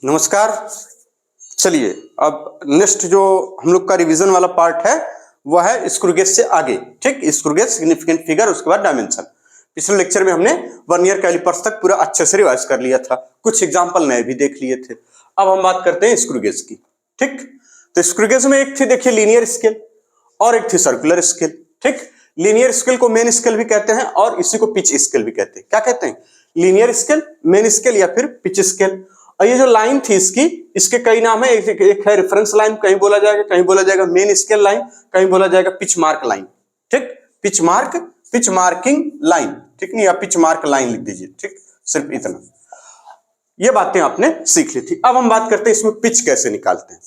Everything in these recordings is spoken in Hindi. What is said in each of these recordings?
नमस्कार। चलिए अब नेक्स्ट जो हम लोग का रिवीजन वाला पार्ट है वह है स्क्रू गेज से आगे। ठीक, स्क्रू गेज, सिग्निफिकेंट फिगर, उसके बाद डायमेंशन। पिछले लेक्चर में हमने वर्नियर कैलिपर्स तक पूरा अच्छे से रिवाइज कर लिया था, कुछ एग्जांपल नए भी देख लिए थे। अब हम बात करते हैं स्क्रू गेज की। ठीक, तो स्क्रू गेज में एक थी, देखिए, लीनियर स्केल और एक थी सर्कुलर स्केल। ठीक, लीनियर स्केल को मेन स्केल भी कहते हैं और इसी को पिच स्केल भी कहते हैं। क्या कहते हैं? लीनियर स्केल, मेन स्केल या फिर पिच स्केल। और ये जो लाइन थी इसके कई नाम है। एक है रेफरेंस लाइन, कहीं बोला जाएगा, कहीं बोला जाएगा मेन स्केल लाइन, कहीं बोला जाएगा पिच मार्क लाइन। ठीक, पिच मार्किंग लाइन। ठीक नहीं, आप पिच मार्क लाइन लिख दीजिए। ठीक, सिर्फ इतना, ये बातें आपने सीख ली थी। अब हम बात करते हैं इसमें पिच कैसे निकालते हैं।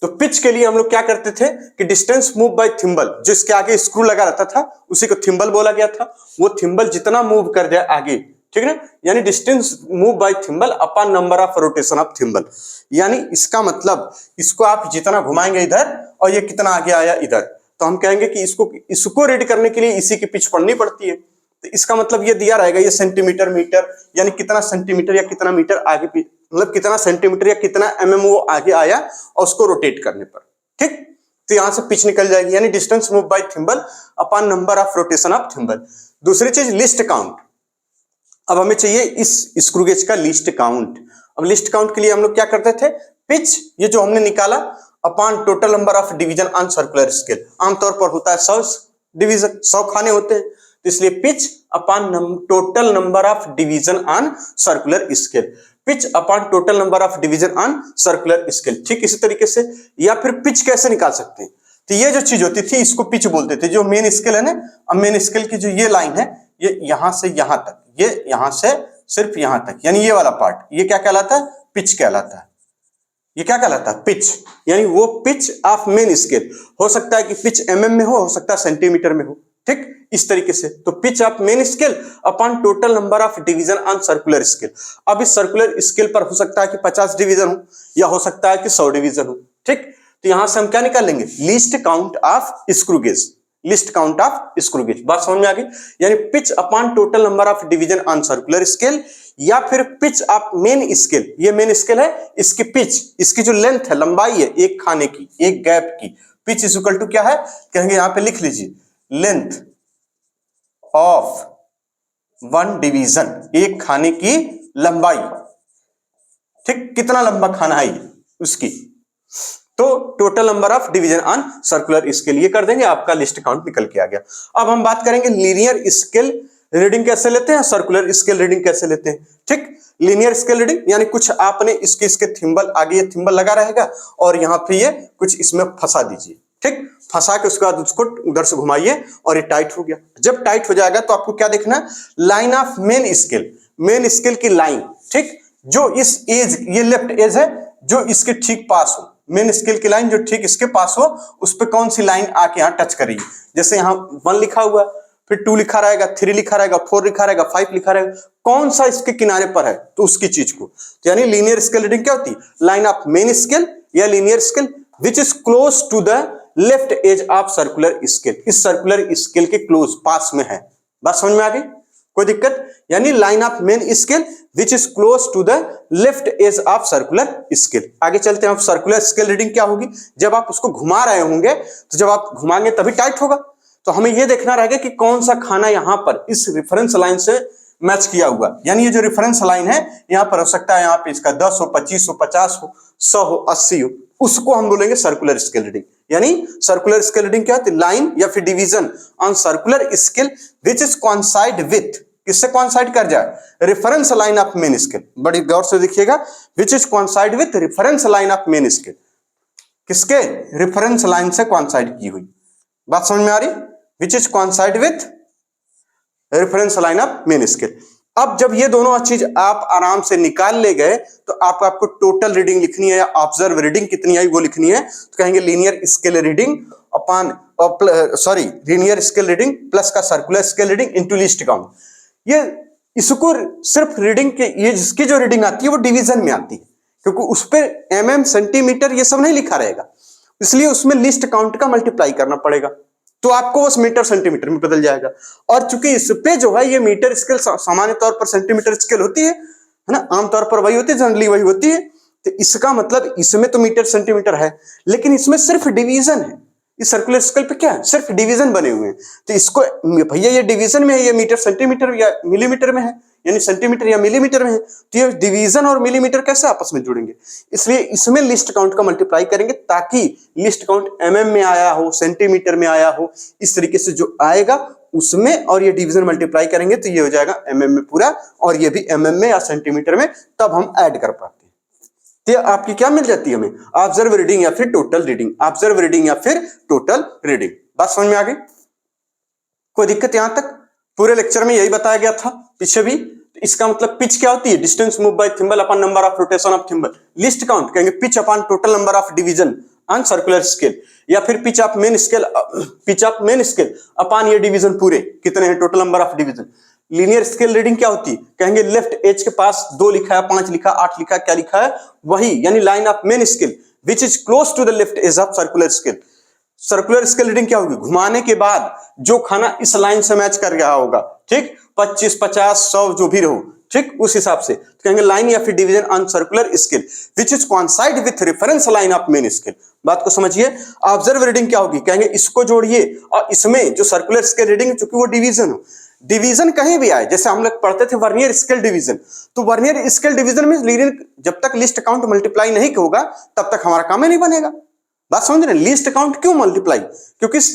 तो पिच के लिए हम लोग क्या करते थे कि डिस्टेंस मूव बाय थिम्बल, जिसके आगे स्क्रू लगा रहता था उसी को थिम्बल बोला गया था। वो थिम्बल जितना मूव कर जाए आगे, ठीक है ना, यानी distance move by thimble upon number of rotation of thimble. यानी इसका मतलब इसको आप जितना घुमाएंगे इधर और ये कितना आगे आया इधर, तो हम कहेंगे कि इसको रीड करने के लिए इसी की पिच पढ़नी पड़ती है। तो इसका मतलब ये दिया रहेगा, ये सेंटीमीटर मीटर, यानी कितना सेंटीमीटर या कितना मीटर आगे, मतलब कितना सेंटीमीटर या कितना mm वो आगे आया और उसको रोटेट करने पर। ठीक, तो यहां से पिच निकल जाएगी, यानी distance move by thimble upon number of rotation of thimble. दूसरी चीज लिस्ट काउंट। अब हमें चाहिए इस स्क्रू गेज का लिस्ट काउंट। अब लिस्ट काउंट के लिए हम लोग क्या करते थे, पिच ये जो हमने निकाला upon total number of division on circular scale. आमतौर पर होता है 100 डिवीजन, 100 खाने होते हैं, तो इसलिए pitch upon total number of division on circular scale. Pitch upon total number of division on circular scale. ठीक, इसी तरीके से, या फिर पिच कैसे निकाल सकते हैं, तो ये जो चीज होती थी इसको पिच बोलते थे। जो मेन स्केल है ना, अब मेन स्केल की जो ये लाइन है, ये यहां से यहां तक, ये यहां से सिर्फ यहां तक, यानी ये वाला पार्ट, ये क्या कहलाता है? पिच कहलाता है। ये क्या कहलाता है? पिच, यानी वो पिच ऑफ मेन स्केल। हो सकता है कि पिच mm में हो सकता है सेंटीमीटर में हो। ठीक, इस तरीके से। तो pitch of main scale upon total number of division on circular scale. अब इस सर्कुलर स्केल पर हो सकता है कि 50 डिवीजन हो या हो सकता है कि 100 डिवीजन हो। ठीक, तो यहां से हम क्या निकाल लेंगे? List count of screw gauge. List count of screw gauge, बात समझ में आ गई? यानी pitch upon total number of division on circular scale, या फिर पिच ऑफ मेन स्केल। ये मेन स्केल है, इसकी पिच, इसकी जो लेंथ है, लंबाई है एक खाने की, एक गैप की, पिच इज इक्वल टू क्या है? कहेंगे यहां पे लिख लीजिए, लेंथ ऑफ वन डिवीजन, एक खाने की लंबाई। ठीक, कितना लंबा खाना है ये उसकी, तो total number of division on circular scale, ये कर देंगे, आपका लिस्ट काउंट निकल के आ गया। अब हम बात करेंगे लीनियर स्केल रीडिंग कैसे लेते हैं, सर्कुलर स्केल रीडिंग कैसे लेते हैं। ठीक, लीनियर स्केल रीडिंग यानी कुछ आपने इसके थिम्बल, आगे ये थिम्बल लगा रहेगा और यहाँ पे ये कुछ इसमें फंसा दीजिए। ठीक, फंसा के उसके बाद उसको उधर से घुमाइए और ये टाइट हो गया। जब टाइट हो जाएगा तो आपको क्या देखना है? Line of main scale, main scale की लाइन। ठीक, जो इस एज, ये लेफ्ट एज है, जो इसके ठीक पास हो, मेन स्केल की लाइन जो ठीक इसके पास हो, उस पे कौन सी लाइन आके यहाँ टच करेगी। जैसे यहाँ 1 लिखा हुआ, फिर 2 लिखा रहेगा, 3 लिखा रहेगा, 4 लिखा रहेगा, 5 लिखा रहेगा, कौन सा इसके किनारे पर है, तो उसकी चीज को। तो यानी लीनियर स्केल रीडिंग क्या होती है? लाइन ऑफ मेन स्केल या linear scale which is close to the left edge of circular scale. इस सर्कुलर स्केल के क्लोज, पास में है। बात समझ में आ गई? कोई दिक्कत? यानी line of main scale which is close to the left edge of circular scale. आगे चलते हैं। अब सर्कुलर स्केल रीडिंग क्या होगी? जब आप उसको घुमा रहे होंगे, तो जब आप घुमाएंगे तभी टाइट होगा, तो हमें यह देखना रहेगा कि कौन सा खाना यहां पर इस रेफरेंस लाइन से मैच किया हुआ। यानी ये जो रेफरेंस लाइन है, यहां पर हो सकता है यहाँ पे इसका 10 हो, 25 हो, 50 हो, 100 हो, 80 हो, उसको हम बोलेंगे सर्कुलर स्केल रीडिंग। यानी सर्कुलर स्केल रीडिंग क्या होती है? लाइन या फिर division on circular scale which is coincide with, किससे कोइंसाइड कर जाए? Reference line of main scale. बड़ी गौर से देखिएगा, which is coincide with reference line of main scale. किसके? रेफरेंस लाइन से कोइंसाइड की हुई। बात समझ में आ रही? Which is coincide with reference line of main scale. अब जब ये दोनों चीज आप आराम से निकाल ले गए, तो आपको टोटल रीडिंग लिखनी है या ऑब्जर्व रीडिंग कितनी आई वो लिखनी है। तो कहेंगे linear scale reading upon, sorry, linear scale reading plus का circular scale reading into least count. ये इसको सिर्फ रीडिंग के, ये जिसकी जो रीडिंग आती है वो डिवीजन में आती है, क्योंकि उस पर mm सेंटीमीटर ये सब नहीं लिखा रहेगा, इसलिए उसमें लिस्ट काउंट का मल्टीप्लाई करना पड़ेगा, तो आपको बस मीटर सेंटीमीटर में बदल जाएगा। और चूंकि इस पे जो है ये मीटर स्केल सामान्य तौर पर सेंटीमीटर स्केल होती है ना, आमतौर पर वही होती है, जनरली वही होती है। तो इसका मतलब इसमें तो मीटर सेंटीमीटर है, लेकिन इसमें सिर्फ डिवीजन है। इस सर्कुलर स्केल पे क्या है, सिर्फ डिवीजन बने हुए हैं। तो इसको भैया ये डिवीजन में है, ये मीटर सेंटीमीटर या मिलीमीटर में है, यानी सेंटीमीटर या मिलीमीटर में है, तो ये डिवीजन और मिलीमीटर कैसे आपस में जुड़ेंगे। इसलिए इसमें लिस्ट काउंट का मल्टीप्लाई करेंगे, ताकि लिस्ट काउंट एमएम में आया हो, सेंटीमीटर में आया हो, इस तरीके से जो आएगा उसमें, और ये डिवीजन मल्टीप्लाई करेंगे तो ये हो जाएगा एमएम में पूरा, और ये भी एमएम में या सेंटीमीटर में, तब हम ऐड कर पाते हैं। तो आपकी क्या मिल जाती है हमें, ऑब्जर्व रीडिंग या फिर टोटल रीडिंग, ऑब्जर्व रीडिंग या फिर टोटल रीडिंग। बात समझ में आ गई, कोई दिक्कत यहां तक? पूरे लेक्चर में यही बताया गया था, पीछे भी। इसका मतलब पिच क्या होती है, distance move by thimble upon number of rotation of thimble. Least count कहेंगे pitch upon total number of division on circular scale, या फिर pitch of main scale upon ये डिवीजन पूरे कितने हैं, total number of division. Linear scale reading क्या होती है, कहेंगे लेफ्ट एज के पास 2 लिखा है, 5 लिखा, 8 लिखा, क्या लिखा है वही, यानी line of main scale which is close to the left edge of circular scale. Circular scale reading क्या होगी, घुमाने के बाद जो खाना इस लाइन से मैच कर रहा होगा, ठीक, 25, 50, 100 जो भी रहो, ठीक, उस हिसाब से तो कहेंगे लाइन या फिर division on circular scale which is coincide with reference line of main scale. बात को समझिए। ऑब्जर्व रीडिंग क्या होगी, कहेंगे इसको जोड़िए और इसमें जो सर्कुलर स्केल रीडिंग चूंकि वो डिवीजन हो, डिवीजन कहीं भी आए, जैसे हम लोग पढ़ते थे वर्नियर स्केल डिवीजन, तो वर्नियर स्केल डिवीजन में लीनियर जब तक लिस्ट काउंट मल्टीप्लाई नहीं होगा तब तक हमारा काम ही नहीं बनेगा। बात समझ रहे हैं, लिस्ट काउंट क्यों मल्टीप्लाई, क्योंकि इस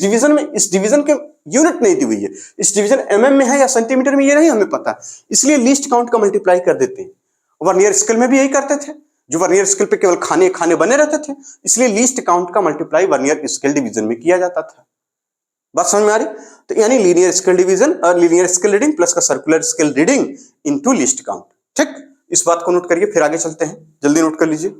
डिवीजन के यूनिट नहीं दी हुई है, इस डिवीजन एमएम में है या सेंटीमीटर में ये नहीं हमें पता, इसलिए लिस्ट काउंट का मल्टीप्लाई कर देते हैं। वर्नियर स्केल में भी यही करते थे, जो वर्नियर स्केल पे केवल खाने खाने बने रहते थे, इसलिए लिस्ट काउंट का मल्टीप्लाई वर्नियर स्केल डिवीजन में किया जाता था। बात समझ में आ रही, तो यानी लीनियर स्केल डिवीजन और लीनियर स्केल रीडिंग प्लस का circular scale reading into least count. ठीक, इस बात को नोट करिए, फिर आगे चलते हैं, जल्दी नोट कर लीजिए।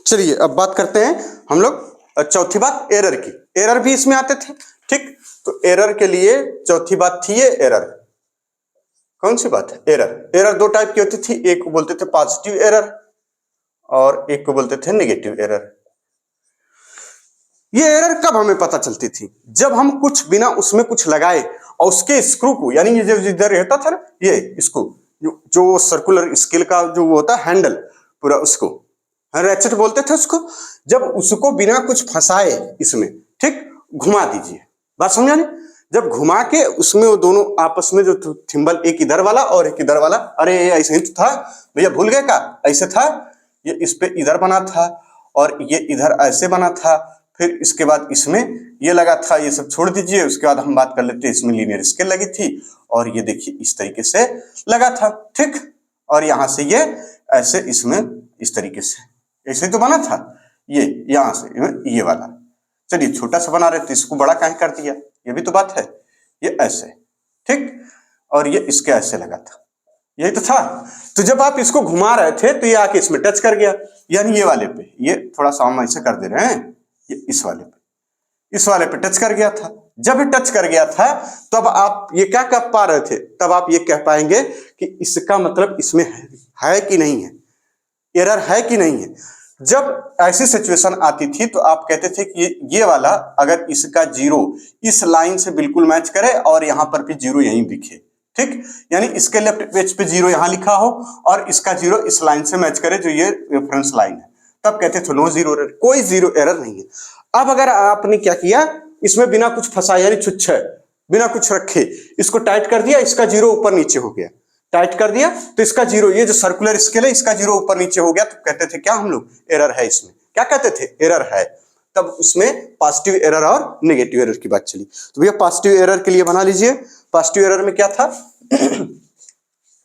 चलिए अब बात करते हैं हम लोग चौथी बात एरर की। एरर भी इसमें आते थे, ठीक, तो एरर के लिए चौथी बात थी ये एरर। कौन सी बात है, एरर। एरर दो टाइप की होती थी, एक को बोलते थे पॉजिटिव एरर और एक को बोलते थे नेगेटिव एरर। ये एरर कब हमें पता चलती थी, जब हम कुछ बिना उसमें कुछ लगाए और उसके स्क्रू को, यानी ये जो इधर रहता था ना, ये इसको जो सर्कुलर स्केल का जो वो होता है हैंडल पूरा, उसको रैचेट बोलते थे उसको, जब उसको बिना कुछ फंसाए इसमें, ठीक, घुमा दीजिए। बात समझा नहीं, जब घुमा के उसमें वो दोनों आपस में जो थिम्बल, एक इधर वाला और एक इधर वाला, अरे ऐसे ही तो था भैया, भूल गए का, ऐसे था, ये इस पे इधर बना था और ये इधर ऐसे बना था, फिर इसके बाद इसमें ये लगा था, ये सब छोड़ दीजिए। उसके बाद हम बात कर लेते हैं, इसमें लीनियर स्केल लगी थी और ये देखिए इस तरीके से लगा था, ठीक, और यहां से ये ऐसे इसमें इस तरीके से ऐसे तो बना था, ये यहां से ये वाला, चलिए छोटा सा बना रहे थे, इसको बड़ा काहे कर दिया, ये भी तो बात है, ये ऐसे, ठीक, और ये इसके ऐसे लगा था, यही तो था। तो जब आप इसको घुमा रहे थे तो ये आके इसमें टच कर गया, यानी ये वाले पे, ये थोड़ा सा हम ऐसे कर दे रहे हैं, ये इस वाले पे टच कर गया था। जब टच कर गया था तब आप ये क्या कह पा रहे थे, तब आप ये कह पाएंगे कि इसका मतलब इसमें है कि नहीं है, एरर है कि नहीं है। जब ऐसी सिचुएशन आती थी तो आप कहते थे कि ये वाला अगर इसका जीरो इस लाइन से बिल्कुल मैच करे और यहां पर भी जीरो यहीं दिखे, ठीक, यानी इसके लेफ्ट पेज पे जीरो यहां लिखा हो और इसका जीरो इस लाइन से मैच करे जो ये रेफरेंस लाइन है, तब कहते थे नो जीरो एरर, कोई जीरो एरर नहीं है। अब अगर आपने क्या किया, इसमें बिना कुछ फंसाए, यानी छुच्छे बिना कुछ रखे इसको टाइट कर दिया, इसका जीरो ऊपर नीचे हो गया, टाइट कर दिया तो इसका जीरो, ये जो सर्कुलर स्केल है इसका जीरो ऊपर नीचे हो गया, तो कहते थे क्या हम लोग, एरर है इसमें, क्या कहते थे, एरर है। तब उसमें पॉजिटिव एरर और नेगेटिव एरर की बात चली। तो भैया पॉजिटिव एरर के लिए बना लीजिए, पॉजिटिव एरर में क्या था,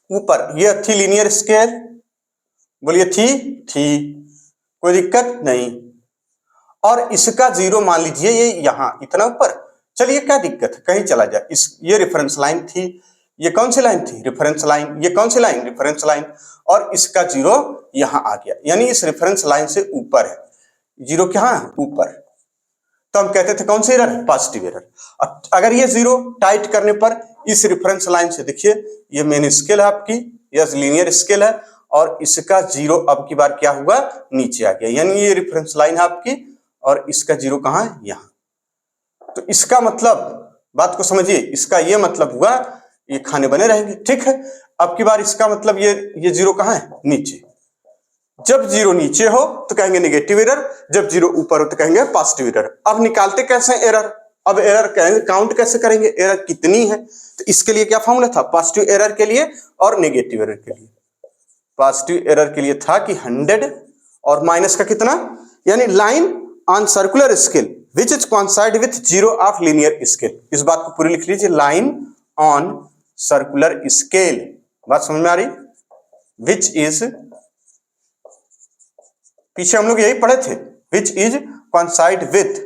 ऊपर ये थी लीनियर स्केल, बोलिए थी, कोई दिक्कत नहीं, और इसका जीरो मान लीजिए ये यहां इतना ऊपर, चलिए क्या दिक्कत है, कहीं चला जाए, इस ये रेफरेंस लाइन थी, ये कौन सी लाइन थी, रेफरेंस लाइन, ये कौन सी लाइन, रेफरेंस लाइन, और इसका जीरो यहां आ गया, यानी इस रेफरेंस लाइन से ऊपर है, जीरो कहां है, ऊपर, तो हम कहते थे कौन सी एरर है, पॉजिटिव एरर। अगर ये जीरो टाइट करने पर इस रेफरेंस लाइन से, देखिए ये मेन स्केल है आपकी, यह लीनियर स्केल है, और इसका जीरो अब की बार क्या हुआ, नीचे आ गया, यानी ये रेफरेंस लाइन है आपकी और इसका जीरो कहां है, यहां। तो इसका मतलब, बात को समझिए, इसका ये मतलब हुआ ये खाने बने रहेंगे, ठीक है। अब की बार इसका मतलब ये जीरो कहाँ है, नीचे। जब जीरो नीचे हो तो कहेंगे नेगेटिव एरर, जब जीरो ऊपर हो तो कहेंगे पॉजिटिव एरर। अब निकालते कैसे एरर, अब एरर कहेंगे काउंट कैसे करेंगे, एरर कितनी है, तो इसके लिए क्या फॉर्मूला था, पॉजिटिव एरर के लिए और नेगेटिव एरर के लिए। पॉजिटिव एरर के लिए था कि 100 और माइनस का कितना, यानी line on circular scale which is coincide with zero of linear scale. इस बात को पूरी लिख लीजिए, लाइन ऑन सर्कुलर स्केल, बात समझ में आ रही, विच इज, पीछे हम लोग यही पढ़े थे, which is coincide with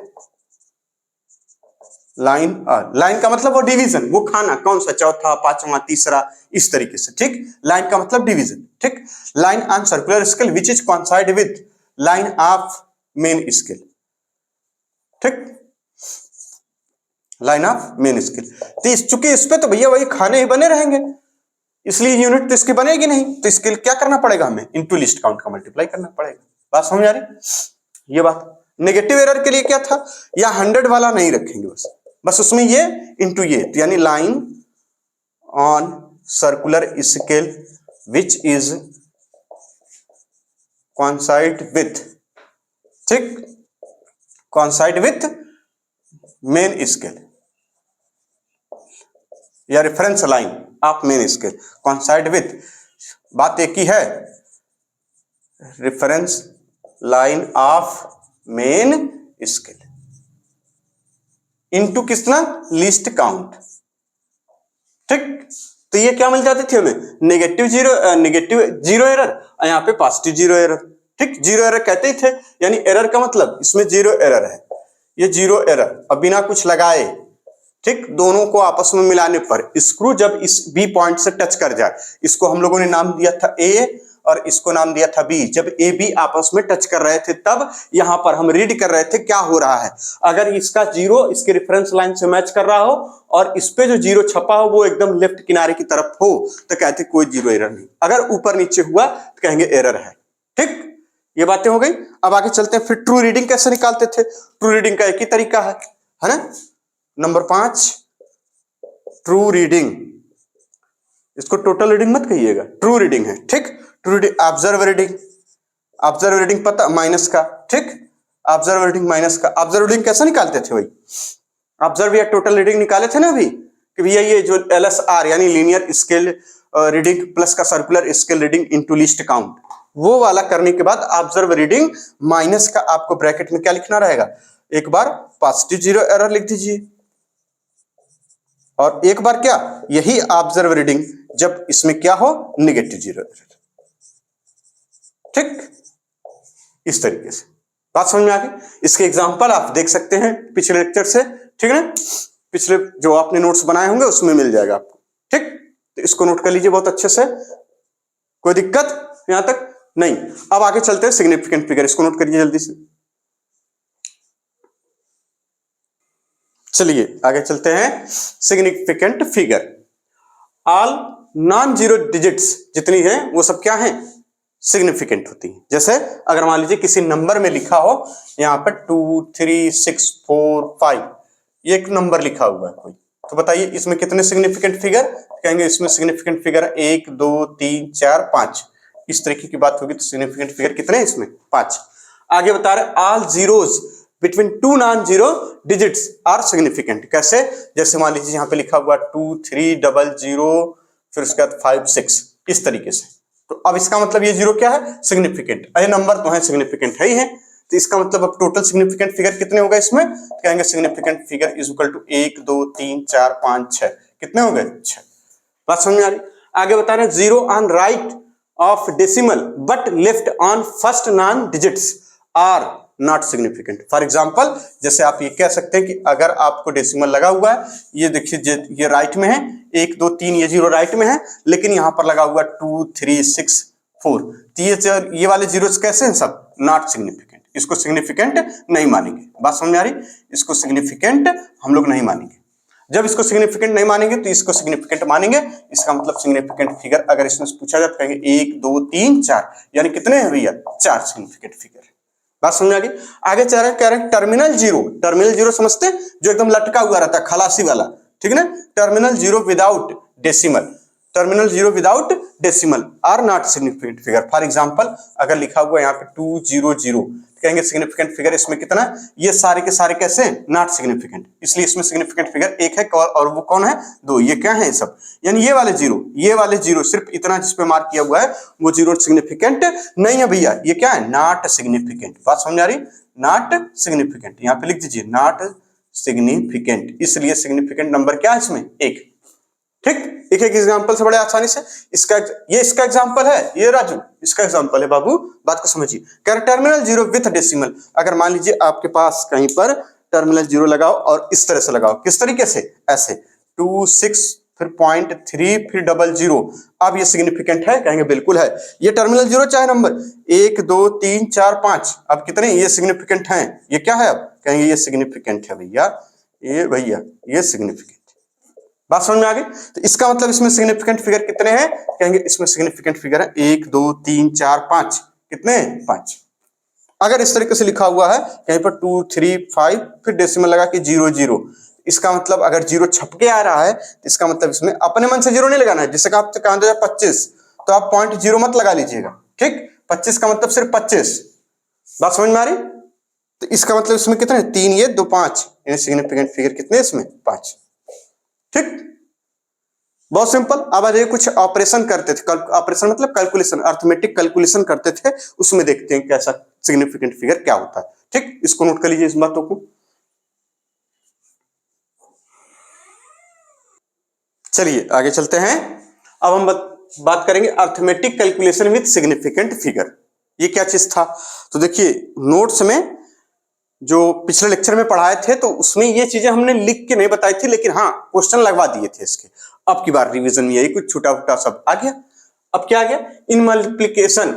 line, line का मतलब वो डिवीजन, वो खाना कौन सा, चौथा, पांचवा, तीसरा, इस तरीके से, ठीक। लाइन का मतलब डिवीजन, ठीक। Line on circular scale which is coincide with line of main scale, ठीक, लाइन ऑफ मेन स्केल। तो चूंकि इस पे तो भैया वही खाने ही बने रहेंगे, इसलिए यूनिट तो इसकी बनेगी नहीं, तो इसके लिए क्या करना पड़ेगा हमें, इनटू लिस्ट काउंट का मल्टीप्लाई करना पड़ेगा। बात समझ आ रही, ये बात। नेगेटिव एरर के लिए क्या था, या 100 वाला नहीं रखेंगे, बस उसमें ये इंटू ये, तो यानी line on circular scale which is coincide with, ठीक, कोइंसाइड विथ मेन स्केल या reference line of main scale, coincide with, बात एक ही है, reference line of main scale into कितना, लिस्ट काउंट, ठीक। तो ये क्या मिल जाते थे हमें, नेगेटिव जीरो एरर, यहाँ पे पॉजिटिव जीरो एरर, ठीक। जीरो एरर कहते ही थे, यानी एरर का मतलब इसमें जीरो एरर है, ये जीरो एरर, अब बिना कुछ लगाए, ठीक, दोनों को आपस में मिलाने पर स्क्रू जब इस बी पॉइंट से टच कर जाए, इसको हम लोगों ने नाम दिया था ए और इसको नाम दिया था बी, जब ए बी आपस में टच कर रहे थे तब यहां पर हम रीड कर रहे थे क्या हो रहा है। अगर इसका जीरो इसके रेफरेंस लाइन से मैच कर रहा हो और इस पे जो जीरो छपा हो वो एकदम लेफ्ट किनारे की तरफ हो तो कहते कोई जीरो एरर नहीं, अगर ऊपर नीचे हुआ तो कहेंगे एरर है, ठीक। ये बातें हो गई। अब आगे चलते हैं, फिर ट्रू रीडिंग कैसे निकालते थे। ट्रू रीडिंग का एक ही तरीका है ना। नंबर 5 ट्रू रीडिंग, इसको टोटल रीडिंग मत कहिएगा, ट्रू रीडिंग है, ठीक। True reading, observe reading, observe reading पता माइनस का, ठीक, ऑब्जर्व रीडिंग माइनस का। ऑब्जर्व रीडिंग कैसे निकालते थे भाई, ऑब्जर्व या टोटल रीडिंग निकाले थे ना अभी, कि भैया ये जो LSR यानी लीनियर स्केल रीडिंग प्लस का circular scale reading into least count, वो वाला करने के बाद ऑब्जर्व रीडिंग माइनस का आपको ब्रैकेट में क्या लिखना रहेगा, एक बार पॉजिटिव जीरो एरर लिख दीजिए और एक बार क्या, यही ऑब्जर्व रीडिंग जब इसमें क्या हो, नेगेटिव जीरो एरर, ठीक। इस तरीके से बात समझ में आ गई। इसके एग्जांपल आप देख सकते हैं पिछले लेक्चर से, ठीक है ना, पिछले जो आपने नोट्स बनाए होंगे उसमें मिल जाएगा आपको, ठीक। तो इसको नोट कर लीजिए बहुत अच्छे से, कोई दिक्कत यहां तक नहीं। अब आगे चलते हैं सिग्निफिकेंट फिगर, इसको नोट करिए जल्दी से। चलिए आगे चलते हैं, significant figure. All non zero digits जितनी है वो सब क्या है, सिग्निफिकेंट होती है। जैसे अगर मान लीजिए किसी नंबर में लिखा हो यहाँ पर 2 3 6 4 5, ये एक नंबर लिखा हुआ है कोई, तो बताइए इसमें कितने सिग्निफिकेंट फिगर, कहेंगे इसमें सिग्निफिकेंट फिगर 1 2 3 4 5, इस तरीके की बात होगी तो सिग्निफिकेंट फिगर कितने हैं इसमें, 5। आगे बता रहे all zeros between 2 non zero digits are significant. कैसे, जैसे मान लीजिए यहाँ पे लिखा हुआ 2 3 00, फिर उसके बाद 5 6, इस तरीके से। तो अब इसका मतलब ये जीरो क्या है, सिग्निफिकेंट, अरे नंबर तो है सिग्निफिकेंट है ही है, तो इसका मतलब अब टोटल सिग्निफिकेंट फिगर कितने होगा इसमें, तो कहेंगे significant figure is equal to 1 2 3 4 5 6, कितने हो गए 6। बात समझ में आ रही। आगे बता रहे zero on right of decimal but left on first non digits are not significant. For example जैसे आप ये कह सकते हैं कि अगर आपको डेसिमल लगा हुआ है, ये देखिए ये राइट में है, 1 2 3 ये जीरो राइट में है, लेकिन यहां पर लगा हुआ 2 3 6 4, तो ये वाले जीरो कैसे हैं, सब नॉट सिग्निफिकेंट, इसको सिग्निफिकेंट नहीं मानेंगे। बात समझ में आ रही, इसको सिग्निफिकेंट हम लोग नहीं मानेंगे। जब इसको सिग्निफिकेंट नहीं मानेंगे तो इसको सिग्निफिकेंट मानेंगे। इसका मतलब सिग्निफिकेंट फिगर अगर इसमें पूछा जाए तो कहेंगे 1 2 3 4, यानी कितने हैं भैया, 4 सिग्निफिकेंट फिगर। बात समझ आ गई। आगे कह रहे हैं टर्मिनल जीरो। टर्मिनल जीरो समझते हैं, जो एकदम लटका हुआ रहता है, खलासी वाला, ठीक है ना। Terminal zero without decimal, terminal zero without decimal are not significant figure. For example अगर लिखा हुआ यहाँ पे 200 कहेंगे सिग्निफिकेंट फिगर इसमें कितना, ये सारे के सारे कैसे नॉट सिग्निफिकेंट, इसलिए इसमें सिग्निफिकेंट फिगर एक है और वो कौन है, 2। ये क्या है सब, यानी ये वाले जीरो सिर्फ इतना जिसपे मार्क किया हुआ है वो जीरो सिग्निफिकेंट नहीं है भैया, ये क्या है, नॉट सिग्निफिकेंट। बात समझ आ रही, नॉट सिग्निफिकेंट, यहाँ पे लिख दीजिए नॉट सिग्निफिकेंट, इसलिए सिग्निफिकेंट नंबर क्या है इसमें, 1। ठीक, एक एक एग्जांपल से बड़े आसानी से इसका एग्जांपल है, ये राजू इसका एग्जांपल है बाबू, बात को समझिए। कह रहे टर्मिनल जीरो विथ डेसिमल, अगर मान लीजिए आपके पास कहीं पर टर्मिनल जीरो लगाओ और इस तरह से लगाओ, किस तरीके से, ऐसे 2 6 फिर 0.3 फिर 00, अब ये सिग्निफिकेंट है, कहेंगे बिल्कुल है। ये टर्मिनल जीरो चाहे नंबर 1 2 3 4 5, अब कितने ये सिग्निफिकेंट हैं, ये क्या है, अब कहेंगे ये सिग्निफिकेंट है भैया, ये सिग्निफिकेंट। बात समझ में आ गई। तो इसका मतलब इसमें सिग्निफिकेंट फिगर कितने हैं, कहेंगे इसमें सिग्निफिकेंट फिगर है 1 2 3 4 5, कितने, 5। अगर इस तरीके से लिखा हुआ है कहीं पर 2 3 5 फिर डेसिमल लगा के 00, इसका मतलब अगर जीरो छपके आ रहा है तो इसका मतलब इसमें अपने मन से जीरो नहीं लगाना है। जैसे कि आपसे कहा 25 तो आप 0.0 मत लगा लीजिएगा, ठीक, 25 का मतलब सिर्फ 25। बात समझ में आ रही। तो इसका मतलब इसमें कितने, 3 ये 2 5, यानी सिग्निफिकेंट फिगर कितने इसमें, 5। ठीक, बहुत सिंपल। अब आ जाइए कुछ ऑपरेशन करते थे, ऑपरेशन मतलब कैलकुलेशन, अर्थमेटिक कैलकुलेशन करते थे, उसमें देखते हैं कैसा सिग्निफिकेंट फिगर क्या होता है। ठीक, इसको नोट कर लीजिए इस बातों को। चलिए आगे चलते हैं। अब हम बात करेंगे arithmetic calculation with significant figure. ये क्या चीज था, तो देखिए नोट्स में जो पिछले लेक्चर में पढ़ाए थे तो उसमें ये चीजें हमने लिख के नहीं बताई थी, लेकिन हाँ क्वेश्चन लगवा दिए थे इसके। अब की बार रिवीजन में यही कुछ छोटा छोटा सब आ गया। अब क्या आ गया, in multiplication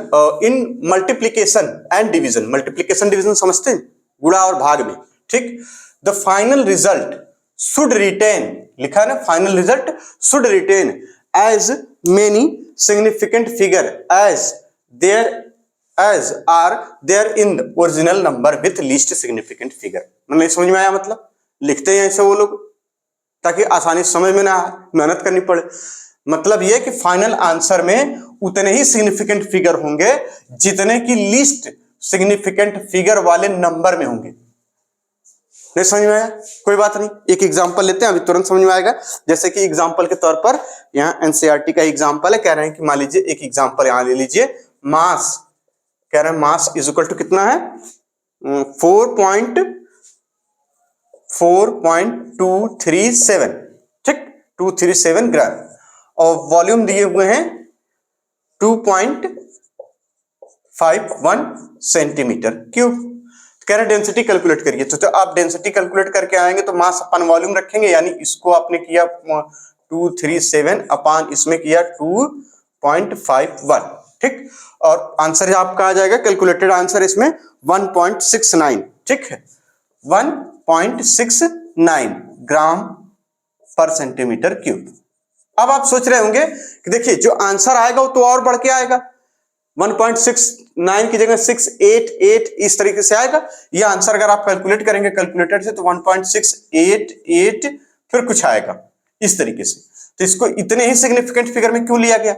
and division, multiplication division समझते हैं, गुणा और भाग में। ठीक, the final result should retain, लिखा है ना, final result should retain as many significant figure as are there in the original number with least significant figure. नहीं समझ में आया, मतलब लिखते हैं ऐसे वो लोग ताकि आसानी से समझ में ना आए, मेहनत करनी पड़े। मतलब ये कि फाइनल आंसर में उतने ही सिग्निफिकेंट फिगर होंगे जितने की लीस्ट सिग्निफिकेंट फिगर वाले नंबर में होंगे। नहीं समझ में आया, कोई बात नहीं, एक एग्जांपल लेते हैं, अभी तुरंत समझ में आएगा। जैसे कि एग्जांपल के तौर पर यहाँ एनसीईआरटी का एग्जांपल है, कह रहे हैं कि मान लीजिए एक एग्जांपल यहाँ ले लीजिए, मास, कह रहे हैं मास इज इक्वल टू कितना है, 4.237, ठीक, 237 ग्राम, और वॉल्यूम दिए हुए हैं 2.51 सेंटीमीटर क्यूब। कह रहे डेंसिटी कैलकुलेट करिए, तो आप डेंसिटी कैलकुलेट करके आएंगे तो मास अपन वॉल्यूम रखेंगे, यानी इसको आपने किया 237 अपान इसमें किया 2.51, ठीक, और आंसर आपका आ जाएगा, कैलकुलेटेड आंसर इसमें 1.69, ठीक है, 1.69 ग्राम पर सेंटीमीटर क्यूब। अब आप सोच रहे होंगे कि देखिए जो आंसर आएगा वो तो और बढ़ के आएगा, 1.69 की जगह 688 इस तरीके से आएगा। ये आंसर अगर आप कैलकुलेट करेंगे कैलकुलेटर से तो 1.688 फिर कुछ आएगा इस तरीके से। तो इसको इतने ही सिग्निफिकेंट फिगर में क्यों लिया गया,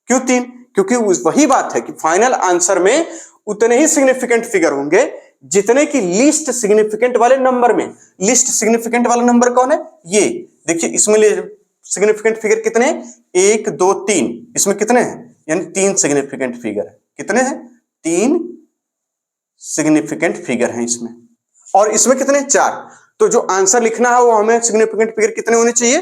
क्यों 3, क्योंकि वही बात है कि फाइनल आंसर में उतने ही सिग्निफिकेंट फिगर होंगे जितने की लीस्ट सिग्निफिकेंट वाले नंबर में। लीस्ट सिग्निफिकेंट वाला नंबर कौन है, ये देखिए, इसमें सिग्निफिकेंट फिगर कितने हैं, 1 2 3, इसमें कितने हैं, यानी 3 सिग्निफिकेंट फिगर है, कितने हैं, 3 सिग्निफिकेंट फिगर हैं इसमें, और इसमें कितने, 4। तो जो आंसर लिखना है वो हमें सिग्निफिकेंट फिगर कितने होने चाहिए,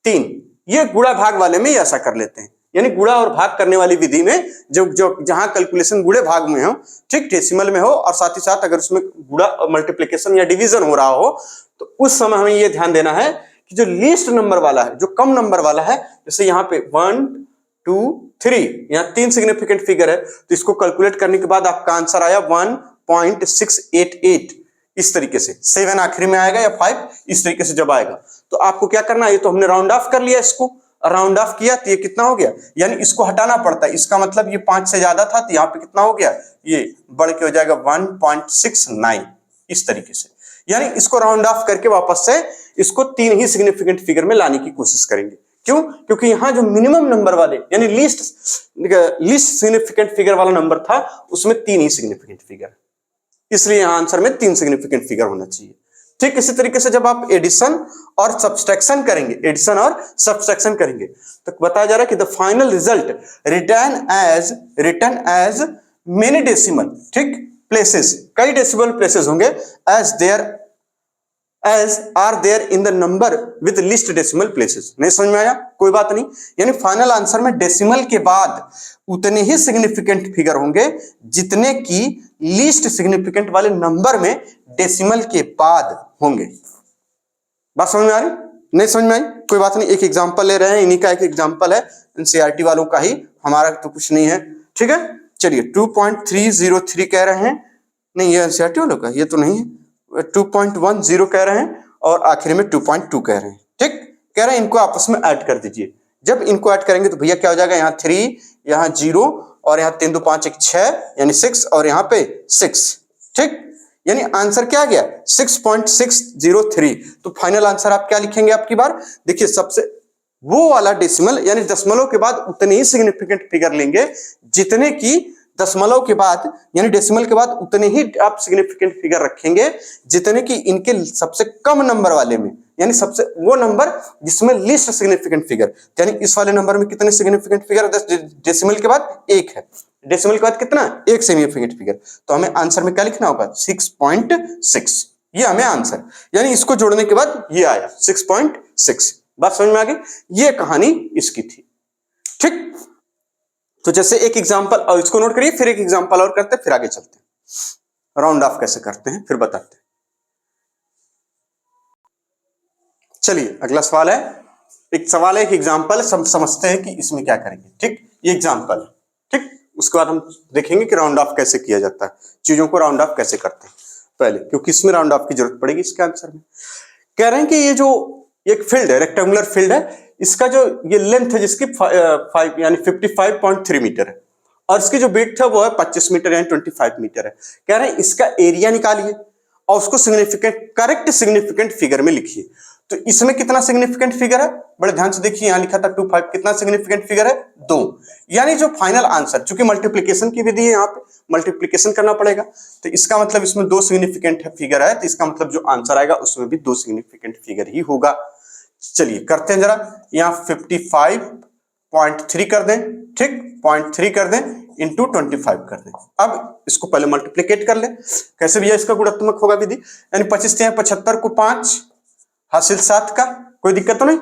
3। ये गुणा भाग वाले में ही ऐसा कर लेते हैं, यानी गुणा और भाग करने वाली विधि में जो जहां कैलकुलेशन गुणे भाग में हो, ठीक, डेसिमल में हो, और साथ ही साथ अगर उसमें गुणा और मल्टीप्लिकेशन या डिवीजन हो रहा हो, तो उस समय हमें यह ध्यान देना है कि जो लीस्ट नंबर वाला है, जो कम नंबर वाला है, जैसे यहाँ पे 1 2 3, यहाँ 3 सिग्निफिकेंट फिगर है, तो इसको कैलकुलेट करने के बाद आपका आंसर आया 1.688 इस तरीके से, 7 आखिरी में आएगा या 5 इस तरीके से जब आएगा तो आपको क्या करना है, ये तो हमने राउंड ऑफ कर लिया, इसको राउंड ऑफ किया तो ये कितना हो गया, यानी इसको हटाना पड़ता है, इसका मतलब ये 5 से ज्यादा था तो यहाँ पे कितना हो गया, ये बढ़ के हो जाएगा 1.69 इस तरीके से। यानी इसको राउंड ऑफ करके वापस से इसको 3 ही सिग्निफिकेंट फिगर में लाने की कोशिश करेंगे। क्यों? क्योंकि यहां जो मिनिमम नंबर वाले यानी लीस्ट सिग्निफिकेंट फिगर वाला नंबर था उसमें 3 ही सिग्निफिकेंट फिगर, इसलिए यहां आंसर में 3 सिग्निफिकेंट फिगर होना चाहिए। ठीक इसी तरीके से जब आप एडिशन और सब्सट्रैक्शन करेंगे, तो बताया जा रहा है कि the final result return as many decimal, ठीक, प्लेसेस, कई डेसिमल प्लेसेस होंगे, as are there in the number with least decimal places. नहीं समझ में आया? कोई बात नहीं, यानी फाइनल आंसर में डेसिमल के बाद उतने ही सिग्निफिकेंट फिगर होंगे जितने की लीस्ट सिग्निफिकेंट वाले नंबर में डेसिमल के बाद होंगे। बात समझ में आ रही? नहीं समझ में आई? कोई बात नहीं, एक एग्जांपल ले रहे हैं, इन्हीं का एक एग्जांपल है, एनसीईआरटी वालों का ही, हमारा तो कुछ नहीं है। ठीक है, चलिए 2.303 कह रहे हैं, नहीं ये एनसीईआरटी वालों का, ये तो नहीं है, 2.10 कह रहे हैं और आखिर में 2.2 कह रहे हैं। ठीक, कह रहे हैं इनको आपस में ऐड कर दीजिए। जब इनको ऐड करेंगे तो भैया क्या हो जाएगा, यहाँ 3, यहाँ 0 और यहाँ 3 2 5 1 6 यानी 6 और यहाँ पे 6। ठीक, यानी आंसर क्या आ गया 6.603। तो फाइनल आंसर आप क्या लिखेंगे आपकी बार? देखिए सबसे वो वाला डेसिमल यानी दशमलव के बाद उतने ही सिग्निफिकेंट फिगर लेंगे जितने की दशमलव के बाद यानी डेसिमल के बाद उतने ही आप सिग्निफिकेंट फिगर रखेंगे जितने की इनके सबसे कम नंबर वाले में, यानी सबसे वो नंबर जिसमें लिस्ट सिग्निफिकेंट फिगर, यानी इस वाले नंबर में कितने सिग्निफिकेंट फिगर डेसिमल के बाद 1 है, डेसिमल के बाद कितना 1 सिग्निफिकेंट फिगर, तो हमें आंसर में क्या लिखना होगा 6.6, ये हमें आंसर, यानी इसको जोड़ने के बाद ये आया 6.6। बात समझ में आ गई? ये कहानी इसकी थी। ठीक, तो जैसे एक एग्जांपल और इसको नोट करिए, फिर एक एग्जांपल और करते हैं, फिर आगे चलते हैं, राउंड ऑफ कैसे करते हैं फिर बताते हैं। चलिए अगला सवाल है, एक सवाल है, एक एग्जांपल है, समझते हैं कि इसमें क्या करेंगे। ठीक, ये एग्जांपल है, ठीक, उसके बाद हम देखेंगे कि राउंड ऑफ कैसे किया जाता है, चीजों को राउंड ऑफ कैसे करते हैं पहले, क्योंकि इसमें राउंड ऑफ की जरूरत पड़ेगी इसके आंसर में। कह रहे हैं कि ये जो एक फील्ड है, रेक्टेंगुलर फील्ड है, इसका जो ये लेंथ है जिसकी 5 यानी 55.3 मीटर है और इसकी जो विड्थ है वो है 25 मीटर यानी 25 मीटर है। कह रहे हैं इसका एरिया निकालिए और उसको करेक्ट सिग्निफिकेंट फिगर में लिखिए। तो इसमें कितना सिग्निफिकेंट फिगर है, बड़े ध्यान से देखिए, यहां लिखा था 25, कितना सिग्निफिकेंट फिगर है 2, यानी जो फाइनल आंसर, चूंकि मल्टीप्लीकेशन की विधि है, यहाँ पे मल्टीप्लीकेशन करना पड़ेगा, तो इसका मतलब इसमें 2 सिग्निफिकेंट फिगर है, तो इसका मतलब जो आंसर आएगा उसमें भी 2 सिग्निफिकेंट फिगर ही होगा। चलिए करते हैं जरा, यहाँ 55.3 कर दें, ठीक, 0.3 कर दें इंटू 25 कर दें। अब इसको पहले मल्टीप्लीकेट कर ले, कैसे भैया इसका गुणात्मक होगा विधि, यानी 25 75 को 5 हासिल 7 का, कोई दिक्कत तो नहीं,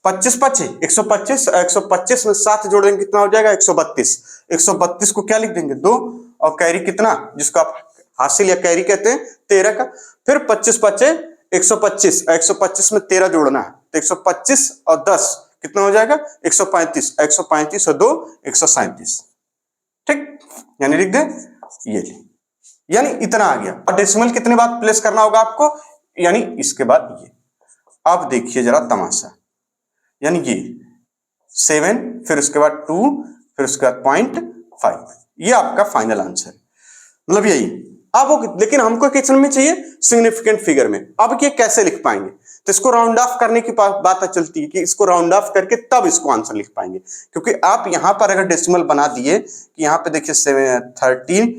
25 25 125, 125 में 7 जोड़ देंगे कितना हो जाएगा 132, 132 को क्या लिख देंगे 2 और कैरी कितना, जिसको आप हासिल या कैरी कहते हैं 13 का, फिर 25 25 125, 125 में 13 जोड़ना है तो 125 और 10 कितना हो जाएगा 135, 135 और 2 137। ठीक, यानी लिख दें ये, यानी इतना आ गया। और डेसिमल कितने बार प्लेस करना होगा आपको, यानी इसके बाद ये। अब देखिए जरा तमाशा, यानी ये 7 फिर उसके बाद 2 फिर उसके बाद 0.5, ये आपका फाइनल आंसर, मतलब यही। अब लेकिन हमको क्वेश्चन में चाहिए सिग्निफिकेंट फिगर में, अब ये कैसे लिख पाएंगे, तो इसको राउंड ऑफ करने की बात चलती है कि इसको राउंड ऑफ करके तब इसको आंसर लिख पाएंगे, क्योंकि आप यहां पर अगर डेसिमल बना दिए कि यहाँ पे देखिए 13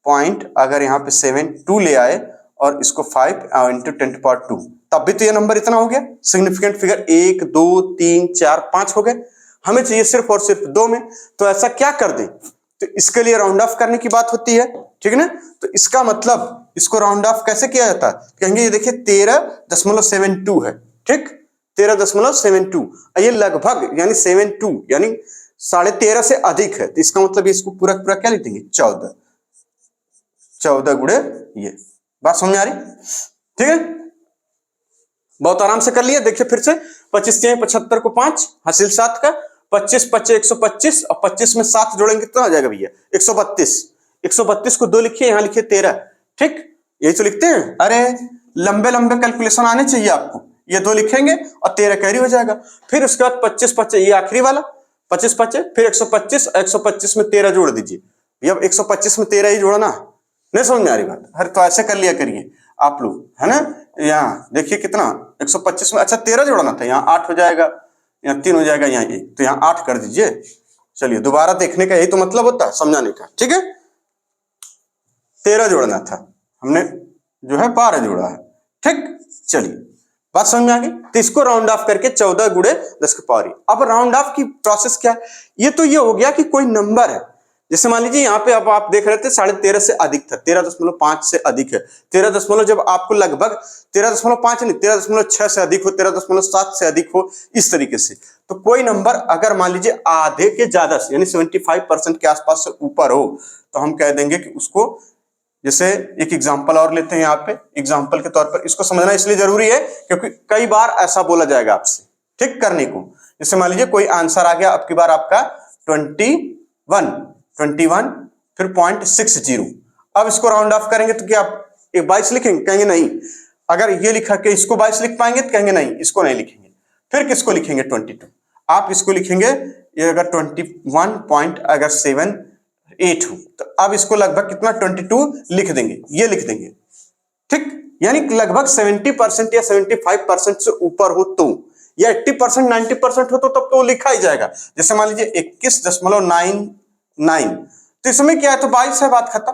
पॉइंट, अगर यहाँ पे 7 ले आए और इसको 5 इंटू 10⁻², तब भी तो ये नंबर इतना हो गया, सिग्निफिकेंट फिगर 1 2 3 4 5 हो गए, हमें चाहिए सिर्फ और सिर्फ 2 में, तो ऐसा क्या कर दें, तो इसके लिए राउंड ऑफ करने की बात होती है, ठीक है ना। तो इसका मतलब इसको राउंड ऑफ कैसे किया जाता है, कहेंगे ये देखिए 13.72 है, ठीक, 13.72, ये लगभग यानी 72 यानी 13.5 से अधिक है, तो इसका मतलब इसको पूरा पूरा क्या लिख देंगे 14 गुणे ये। बात समझ आ रही, ठीक है, बहुत आराम से कर लिया। देखिए फिर से 25 75 को 5 हासिल 7 का, 25 25 125 और 25 में 7 जोड़ेंगे कितना हो जाएगा भैया 132, 132 को 2 लिखिए, यहां लिखिए 13, ठीक, यही तो लिखते हैं। अरे लंबे लंबे कैलकुलेशन आने चाहिए आपको, ये 2 लिखेंगे और 13 कैरी हो जाएगा। फिर उसके बाद 25 25 ये आखिरी वाला 25 25 फिर 125, 125 में 13 जोड़ दीजिए भैया, 125 में 13 ही जोड़ना, नहीं समझ में आ रही बात, हर तो ऐसे कर लिया करिए। आप लोग, है ना। यहाँ देखिए कितना 125 में, अच्छा 13 जोड़ना था, यहाँ 8 हो जाएगा, यहाँ 3 हो जाएगा, यहाँ 1, तो यहाँ 8 कर दीजिए। चलिए दोबारा देखने का यही तो मतलब होता है, समझाने का, ठीक है। 13 जोड़ना था, हमने जो है 12 जोड़ा है, ठीक। चलिए बात समझ में आ गई। तो इसको राउंड ऑफ करके 14 गुणे 10 की पावर। अब राउंड ऑफ की प्रोसेस क्या है, ये तो ये हो गया कि कोई नंबर है, जैसे मान लीजिए यहाँ पे अब आप देख रहे थे 13.5 से अधिक था, 13.5 से अधिक है, 13 दशमलव जब आपको लगभग 13.5 नहीं 13.6 से अधिक हो, 13.7 से अधिक हो, इस तरीके से। तो कोई नंबर अगर मान लीजिए आधे के ज्यादा से यानी 75% के आसपास से ऊपर हो, तो हम कह देंगे कि उसको, जैसे एक एग्जांपल और लेते हैं यहाँ पे, एग्जांपल के तौर पर इसको समझना इसलिए जरूरी है क्योंकि कई बार ऐसा बोला जाएगा आपसे, ठीक करने को। जैसे मान लीजिए कोई आंसर आ गया, अब की बार आपका 21 फिर 0.60। अब इसको राउंड ऑफ करेंगे तो क्या आप 22 लिखेंगे, कहेंगे नहीं। अगर ये लिखा कि इसको 22 लिख पाएंगे तो कहेंगे नहीं, इसको नहीं लिखेंगे। फिर किसको लिखेंगे 22, आप इसको लिखेंगे, ये अगर 21.78 हो तो अब इसको लगभग कितना 22 लिख देंगे, ये लिख देंगे, ठीक। यानी लगभग 70% या 75% से ऊपर हो तो, या 80% 90% हो तो तब तो लिखा ही जाएगा। जैसे मान लीजिए 21.99, तो इसमें क्या है, तो 22 है, बात खत्म।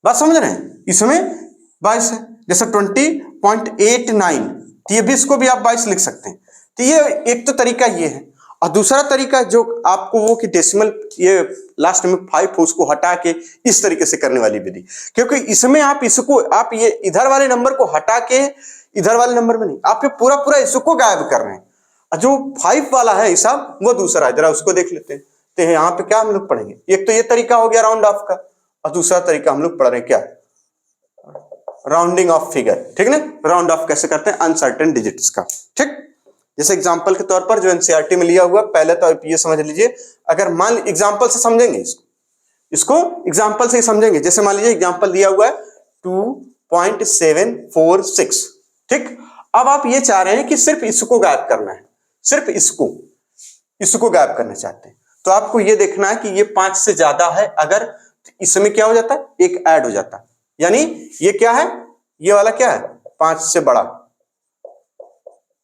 बात समझ रहे हैं, इसमें 22 है। जैसे 20.89, तो ये भी, इसको भी आप 22 लिख सकते हैं। तो ये एक तो तरीका ये है, और दूसरा तरीका जो आपको वो कि डेसिमल ये लास्ट में 5 हो उसको हटा के इस तरीके से करने वाली विधि, क्योंकि इसमें आप इसको, आप ये इधर वाले नंबर को हटा के इधर वाले नंबर में नहीं, आप ये पूरा पूरा इसको गायब कर रहे हैं। और जो 5 वाला है हिसाब वो दूसरा है, जरा उसको देख लेते हैं। तो यहाँ पे क्या हम लोग पढ़ेंगे, एक तो ये तरीका हो गया राउंड ऑफ का, और दूसरा तरीका हम लोग पढ़ रहे हैं क्या, राउंडिंग ऑफ फिगर, ठीक ना। राउंड ऑफ कैसे करते हैं अनसर्टेन डिजिट्स का, ठीक। जैसे एग्जांपल के तौर पर जो एनसीईआरटी में लिया हुआ, पहले तो आप ये समझ लीजिए, अगर मान एग्जांपल से समझेंगे इसको एग्जांपल से ही समझेंगे। जैसे मान लीजिए एग्जांपल दिया हुआ है 2.746, ठीक। अब आप ये चाह रहे हैं कि सिर्फ इसको गायब करना है, सिर्फ इसको गायब करना चाहते हैं, तो आपको ये देखना है कि ये 5 से ज्यादा है, अगर इसमें क्या हो जाता है, एक ऐड हो जाता है, यानी ये क्या है, ये वाला क्या है 5 से बड़ा,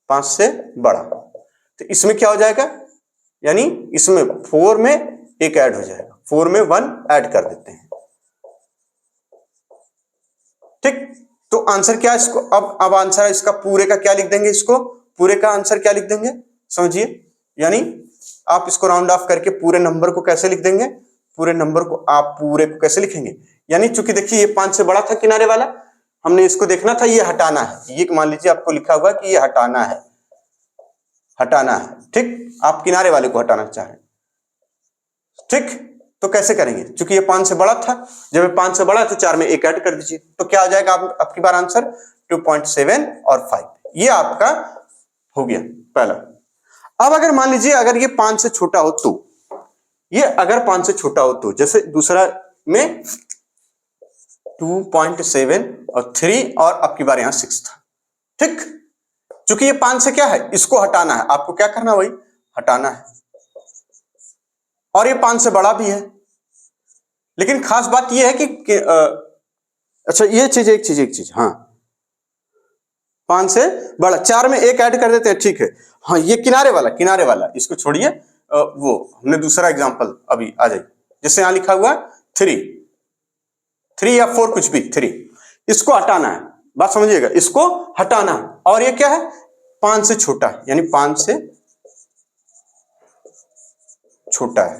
5 से बड़ा, तो इसमें क्या हो जाएगा, यानी इसमें 4 में एक ऐड हो जाएगा, 4 में 1 ऐड कर देते हैं, ठीक। तो आंसर क्या है इसको, अब आंसर इसका पूरे का क्या लिख देंगे, इसको पूरे का आंसर क्या लिख देंगे, समझिए। यानी आप इसको राउंड ऑफ करके पूरे नंबर को कैसे लिख देंगे, पूरे नंबर को आप पूरे को कैसे लिखेंगे, यानी चूंकि देखिए ये 5 से बड़ा था किनारे वाला, हमने इसको देखना था, ये हटाना है, ये मान लीजिए आपको लिखा हुआ कि ये हटाना है, ठीक। आप किनारे वाले को हटाना चाह रहे हैं, ठीक। तो कैसे करेंगे, क्योंकि ये 5 से बड़ा था, जब ये 5 से बड़ा है तो 4 में एक ऐड कर दीजिए, तो क्या आ जाएगा आपकी बार आंसर 2.7 और 5, ये आपका हो गया पहला। अब अगर मान लीजिए अगर ये 5 से छोटा हो तो, ये अगर 5 से छोटा हो तो, जैसे दूसरा में 2.7 और 3 और आपकी बार यहां 6 था, ठीक। क्योंकि ये 5 से क्या है, इसको हटाना है, आपको क्या करना है, वही हटाना है, और ये 5 से बड़ा भी है। लेकिन खास बात ये है कि अच्छा ये चीज एक चीज हाँ, 5 से बड़ा 4 में एक ऐड कर देते हैं, ठीक है। हाँ ये किनारे वाला इसको छोड़िए, वो हमने दूसरा एग्जांपल अभी आ जाए, जैसे यहां लिखा हुआ 3 या 4 कुछ भी 3, इसको हटाना है, बात समझिएगा, इसको हटाना है। और ये क्या है 5 से छोटा है, यानी 5 से छोटा है,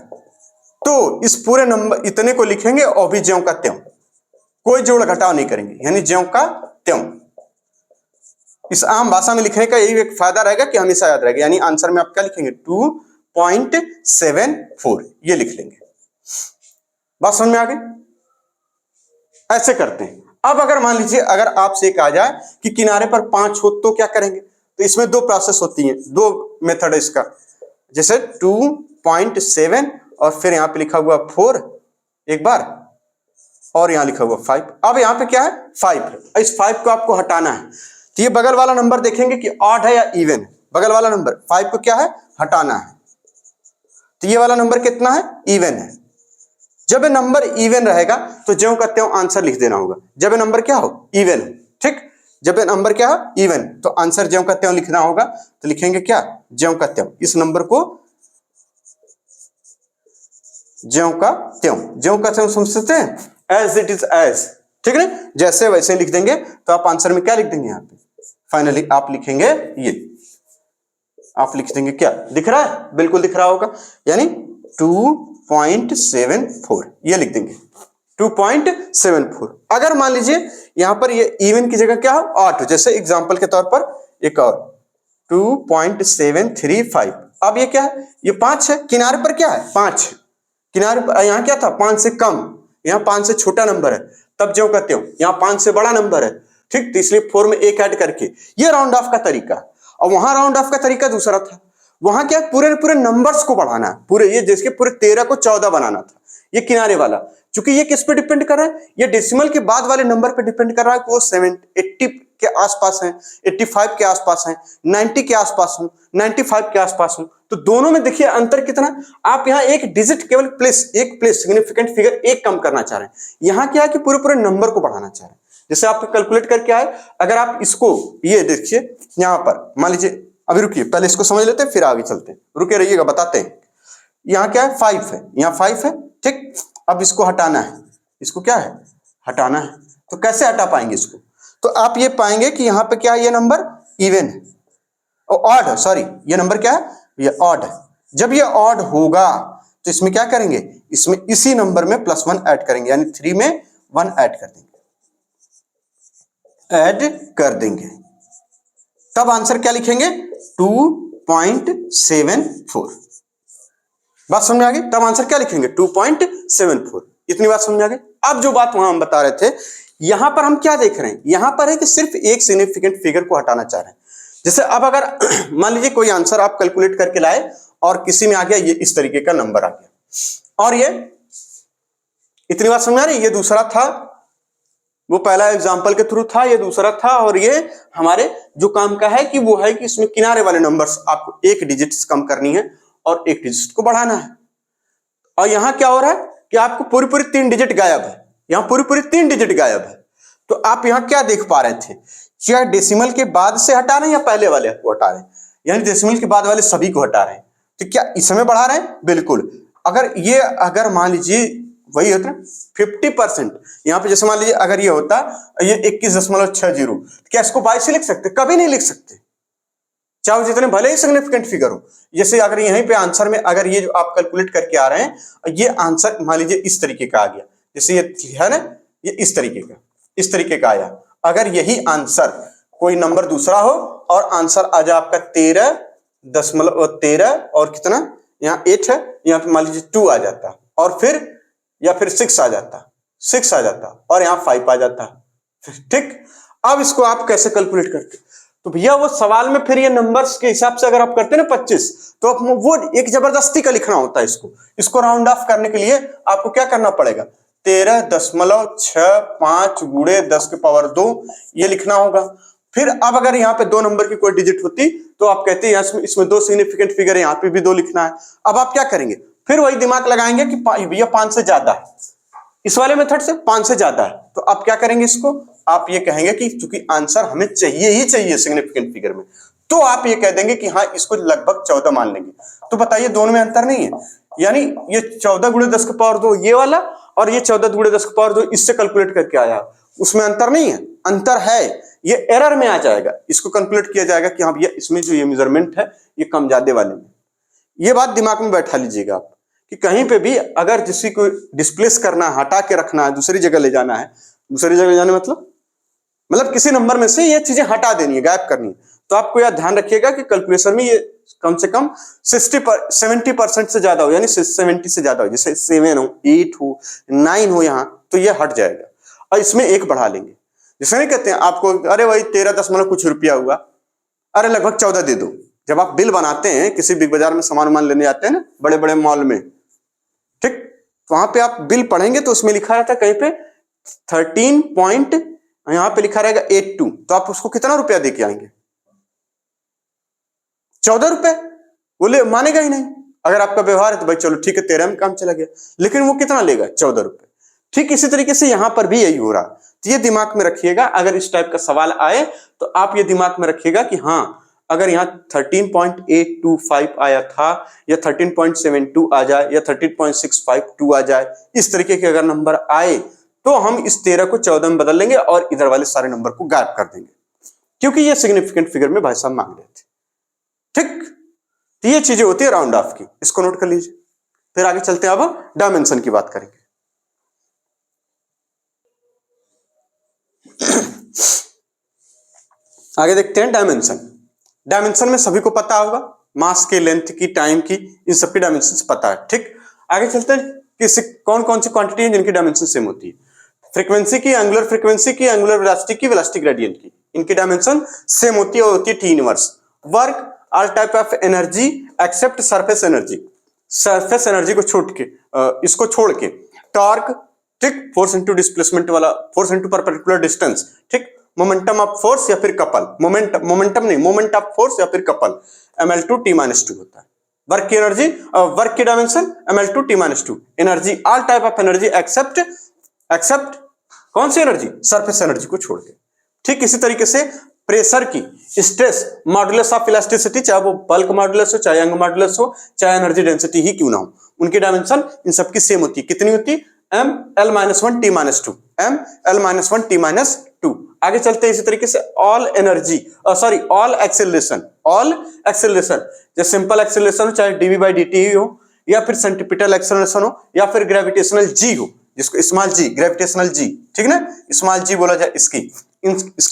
तो इस पूरे नंबर इतने को लिखेंगे और भी ज्यों का त्यों, कोई जोड़ घटाव नहीं करेंगे, यानी ज्यों का त्यों। इस आम भाषा में लिखने का यही एक फायदा रहेगा कि हमेशा याद रहेगा, यानी आंसर में आप क्या लिखेंगे 2.74 ये लिख लेंगे। बात समझ में आ गई, ऐसे करते हैं। अब अगर मान लीजिए अगर आपसे एक आ जाए कि किनारे पर 5 हो तो क्या करेंगे, तो इसमें 2 प्रोसेस होती हैं, 2 मेथड है इसका। जैसे 2.7 और फिर यहां पे लिखा हुआ 4 एक बार, और यहां लिखा हुआ 5। अब यहां पे क्या है 5 है, इस 5 को आपको हटाना है, तो ये बगल वाला नंबर देखेंगे कि ऑड है या इवन है, बगल वाला नंबर 5 को क्या है हटाना है, तो ये वाला नंबर कितना है इवन है, जब ये नंबर इवन रहेगा तो ज्यों का त्यों आंसर लिख देना होगा। जब ये नंबर क्या हो, इवन हो, ठीक। जब ये नंबर क्या हो, इवन, तो आंसर ज्यों का त्यों लिखना होगा। तो लिखेंगे क्या, ज्यों का त्यों। इस नंबर को ज्यों का त्यों समझते हैं, एज इट इज एज, ठीक है ना, जैसे वैसे लिख देंगे। तो आप आंसर में क्या लिख देंगे, यहाँ पे फाइनली आप लिखेंगे ये, आप लिख देंगे क्या, दिख रहा है, बिल्कुल दिख रहा होगा, यानी 2.74 ये लिख देंगे, 2.74। अगर मान लीजिए यहां पर ये इवन की जगह क्या हो, ऑड, जैसे एग्जांपल के तौर पर एक और 2.735। अब ये क्या है, ये 5 है, किनारे पर क्या है 5, किनारे पर यहाँ क्या था 5 से कम, यहाँ 5 से छोटा नंबर है, तब ज्यों का त्यों, यहाँ 5 से बड़ा नंबर है, ठीक। तो इसलिए 4 में 1 ऐड करके, ये राउंड ऑफ का तरीका। और वहां राउंड ऑफ का तरीका दूसरा था, वहां क्या पूरे पूरे नंबर्स को बढ़ाना है, पूरे ये जैसे पूरे 13 को 14 बनाना था। ये किनारे वाला, क्योंकि ये किस पे डिपेंड कर रहा है, ये डेसिमल के बाद वाले नंबर पे डिपेंड कर रहा है कि वो 80 के आसपास है, 85 के आसपास है, 90 के आसपास हो, 95 के आसपास हो। तो दोनों में देखिए अंतर कितना, आप यहाँ एक डिजिट केवल एक प्लेस सिग्निफिकेंट फिगर एक कम करना चाह रहे हैं, यहाँ क्या है कि पूरे पूरे नंबर को बढ़ाना चाह रहे हैं। जैसे आप कैलकुलेट करके आए, अगर आप इसको ये देखिए यहां पर मान लीजिए, अभी रुकिए पहले इसको समझ लेते हैं फिर आगे चलते हैं, रुके रहिएगा बताते हैं। यहाँ क्या है 5 है, यहाँ 5 है, ठीक। अब इसको हटाना है, इसको क्या है हटाना है, तो कैसे हटा पाएंगे इसको, तो आप ये पाएंगे कि यहाँ पे क्या है, ये नंबर इवन है, ऑड है, सॉरी ये नंबर क्या है, ये ऑड है। जब ये ऑड होगा तो इसमें क्या करेंगे, इसमें इसी नंबर में +1 ऐड करेंगे, यानी 3 में 1 ऐड कर देंगे, तब आंसर क्या लिखेंगे 2.74। बात समझ में आ गई, तब आंसर क्या लिखेंगे 2.74। इतनी बात समझ में आ गई। अब जो बात वहां हम बता रहे थे, यहां पर हम क्या देख रहे हैं, यहां पर है कि सिर्फ एक सिग्निफिकेंट फिगर को हटाना चाह रहे हैं। जैसे अब अगर मान लीजिए कोई आंसर आप कैलकुलेट करके लाए और किसी में आ गया ये इस तरीके का नंबर आ गया, और ये इतनी बात समझ आ रही, ये दूसरा था, वो पहला एग्जाम्पल के थ्रू था, ये दूसरा था, और ये हमारे जो काम का है कि वो है कि इसमें किनारे वाले नंबर्स आपको एक डिजिट कम करनी है और एक डिजिट को बढ़ाना है। और यहां क्या हो रहा है कि आपको पूरी पूरी 3 डिजिट गायब है, यहां पूरी पूरी 3 डिजिट गायब है। तो आप यहां क्या देख पा रहे थे, क्या डेसिमल के बाद से हटा रहे हैं या पहले वाले को हटा रहे हैं, यानी डेसिमल के बाद वाले सभी को हटा रहे हैं। तो क्या इसमें बढ़ा रहे हैं, बिल्कुल। अगर मान लीजिए वही होता है 50%, यहाँ पे जैसे मान लीजिए अगर ये होता ये 21.60, क्या इसको 22 से लिख सकते, कभी नहीं लिख सकते, चाहे जितने भले ही सिग्निफिकेंट फिगर हो। जैसे अगर यहीं पे आंसर में अगर ये जो आप कैलकुलेट करके आ रहे हैं, ये आंसर मान लीजिए इस तरीके का आ गया, जैसे ये है ना, ये इस तरीके का आया। अगर यही आंसर कोई नंबर दूसरा हो और आंसर आ जाए आपका 13 और कितना, यहाँ 8 है, यहाँ पे मान लीजिए 2 आ जाता, और फिर या फिर 6 आ जाता और यहाँ 5 आ जाता, ठीक। अब इसको आप कैसे कैलकुलेट करते, तो भैया वो सवाल में फिर ये नंबर्स के हिसाब से अगर आप करते हैं ना 25, तो आप वो एक जबरदस्ती का लिखना होता है। इसको राउंड ऑफ करने के लिए आपको क्या करना पड़ेगा, 13.65 गुणे 10⁻², ये लिखना होगा। फिर अब अगर यहाँ पे 2 नंबर की कोई डिजिट होती तो आप कहते हैं इसमें 2 सिग्निफिकेंट फिगर है, यहाँ पे भी 2 लिखना है। अब आप क्या करेंगे, फिर वही दिमाग लगाएंगे कि भैया 5 से ज्यादा है, इस वाले मेथड से 5 से ज्यादा है, तो आप क्या करेंगे, इसको आप ये कहेंगे कि चूंकि आंसर हमें चाहिए ही चाहिए सिग्निफिकेंट फिगर में, तो आप ये कह देंगे कि हाँ इसको लगभग 14 मान लेंगे। तो बताइए दोनों में अंतर नहीं है, यानी ये 14 गुणे 10⁻² ये वाला, और ये 14 गुणे 10⁻² इससे कैलकुलेट करके आया, उसमें अंतर नहीं है, अंतर है, ये एरर में आ जाएगा, इसको कैलकुलेट किया जाएगा कि हाँ भैया इसमें जो ये मेजरमेंट है ये कम ज्यादा वाले में। ये बात दिमाग में बैठा लीजिएगा आप कि कहीं पे भी अगर किसी को डिस्प्लेस करना है, हटा के रखना है, दूसरी जगह ले जाना है, दूसरी जगह ले जाने मतलब किसी नंबर में से ये चीजें हटा देनी है, गायब करनी है, तो आपको यह ध्यान रखिएगा कि कैलकुलेशन में ये कम से कम 70% से ज्यादा हो, यानी 70 से ज्यादा हो, जैसे 7 हो, 8 हो, 9 हो यहाँ, तो ये हट जाएगा और इसमें 1 बढ़ा लेंगे। जैसे नहीं कहते हैं आपको, अरे वही 13 कुछ रुपया हुआ, अरे लगभग 14 दे दो। जब आप बिल बनाते हैं किसी बिग बाजार में सामान लेने जाते हैं ना, बड़े बड़े मॉल में, ठीक, तो वहां पे आप बिल पढ़ेंगे तो उसमें लिखा रहता है कहीं पे 13 पॉइंट, यहां पे लिखा रहेगा 82, तो आप उसको कितना रुपया दे के आएंगे, 14 रुपए, बोले मानेगा ही नहीं, अगर आपका व्यवहार है तो भाई चलो ठीक है 13 में काम चला गया, लेकिन वो कितना लेगा 14 रुपए। ठीक इसी तरीके से यहां पर भी यही हो रहा। तो ये दिमाग में रखिएगा, अगर इस टाइप का सवाल आए तो आप ये दिमाग में रखिएगा कि हाँ अगर यहाँ 13.825 आया था या 13.72 आ जाए या 13.652 आ जाए, इस तरीके के अगर नंबर आए तो हम इस 13 को 14 में बदल लेंगे और इधर वाले सारे नंबर को गायब कर देंगे, क्योंकि ये सिग्निफिकेंट फिगर में भाई साहब मांग रहे थे। ठीक, तो ये चीजें होती है राउंड ऑफ की, इसको नोट कर लीजिए। फिर आगे चलते हैं, अब डायमेंशन की बात करेंगे। आगे देखते हैं डायमेंशन। डायमेंशन में सभी को पता होगा, मास के, लेंथ की, टाइम की, इन सबकी डायमेंशन पता है। ठीक, आगे चलते हैं कि कौन कौन सी क्वांटिटी है जिनकी डायमेंशन सेम होती है। फ्रीक्वेंसी की, एंगुलर फ्रीक्वेंसी की, एंगुलर वेलोसिटी की, वेलोसिटी ग्रेडियंट की, इनकी डायमेंशन सेम होती है और होती है T inverse. Work all type of energy except surface energy, surface energy को छोड़ के, इसको छोड़ के। टॉर्क, ठीक, फोर्स इनटू डिस्प्लेसमेंट वाला, फोर्स इनटू परपेंडिकुलर डिस्टेंस, ठीक, मोमेंटम ऑफ फोर्स या फिर कपल, मोमेंटम नहीं, मोमेंट ऑफ फोर्स या फिर कपल, ml2 t-2 होता है। वर्क की एनर्जी, वर्क की dimension ml2 t-2। Energy, all type of energy except कौन सी एनर्जी, सरफेस एनर्जी को छोड़ के। ठीक इसी तरीके से प्रेशर की, स्ट्रेस, मॉडुलस ऑफ इलास्टिसिटी, चाहे वो बल्क मॉडुलस हो, चाहे यंग मॉडुलस हो, चाहे एनर्जी डेंसिटी ही क्यों ना हो, उनकी डायमेंशन इन सबकी सेम होती है। कितनी होती है, ml-1 t-2, ml-1 t-2। आगे चलते हैं इसी तरीके से all energy, sorry all acceleration, जैसे सिंपल एक्सेलरेशन हो, चाहे dv/dt हो, या फिर सेंट्रीपिटल एक्सेलरेशन हो, या फिर ग्रेविटेशनल जी हो, जिसको स्मॉल जी, ग्रेविटेशनल जी, ठीक ना, स्मॉल जी बोला जाए, इसकी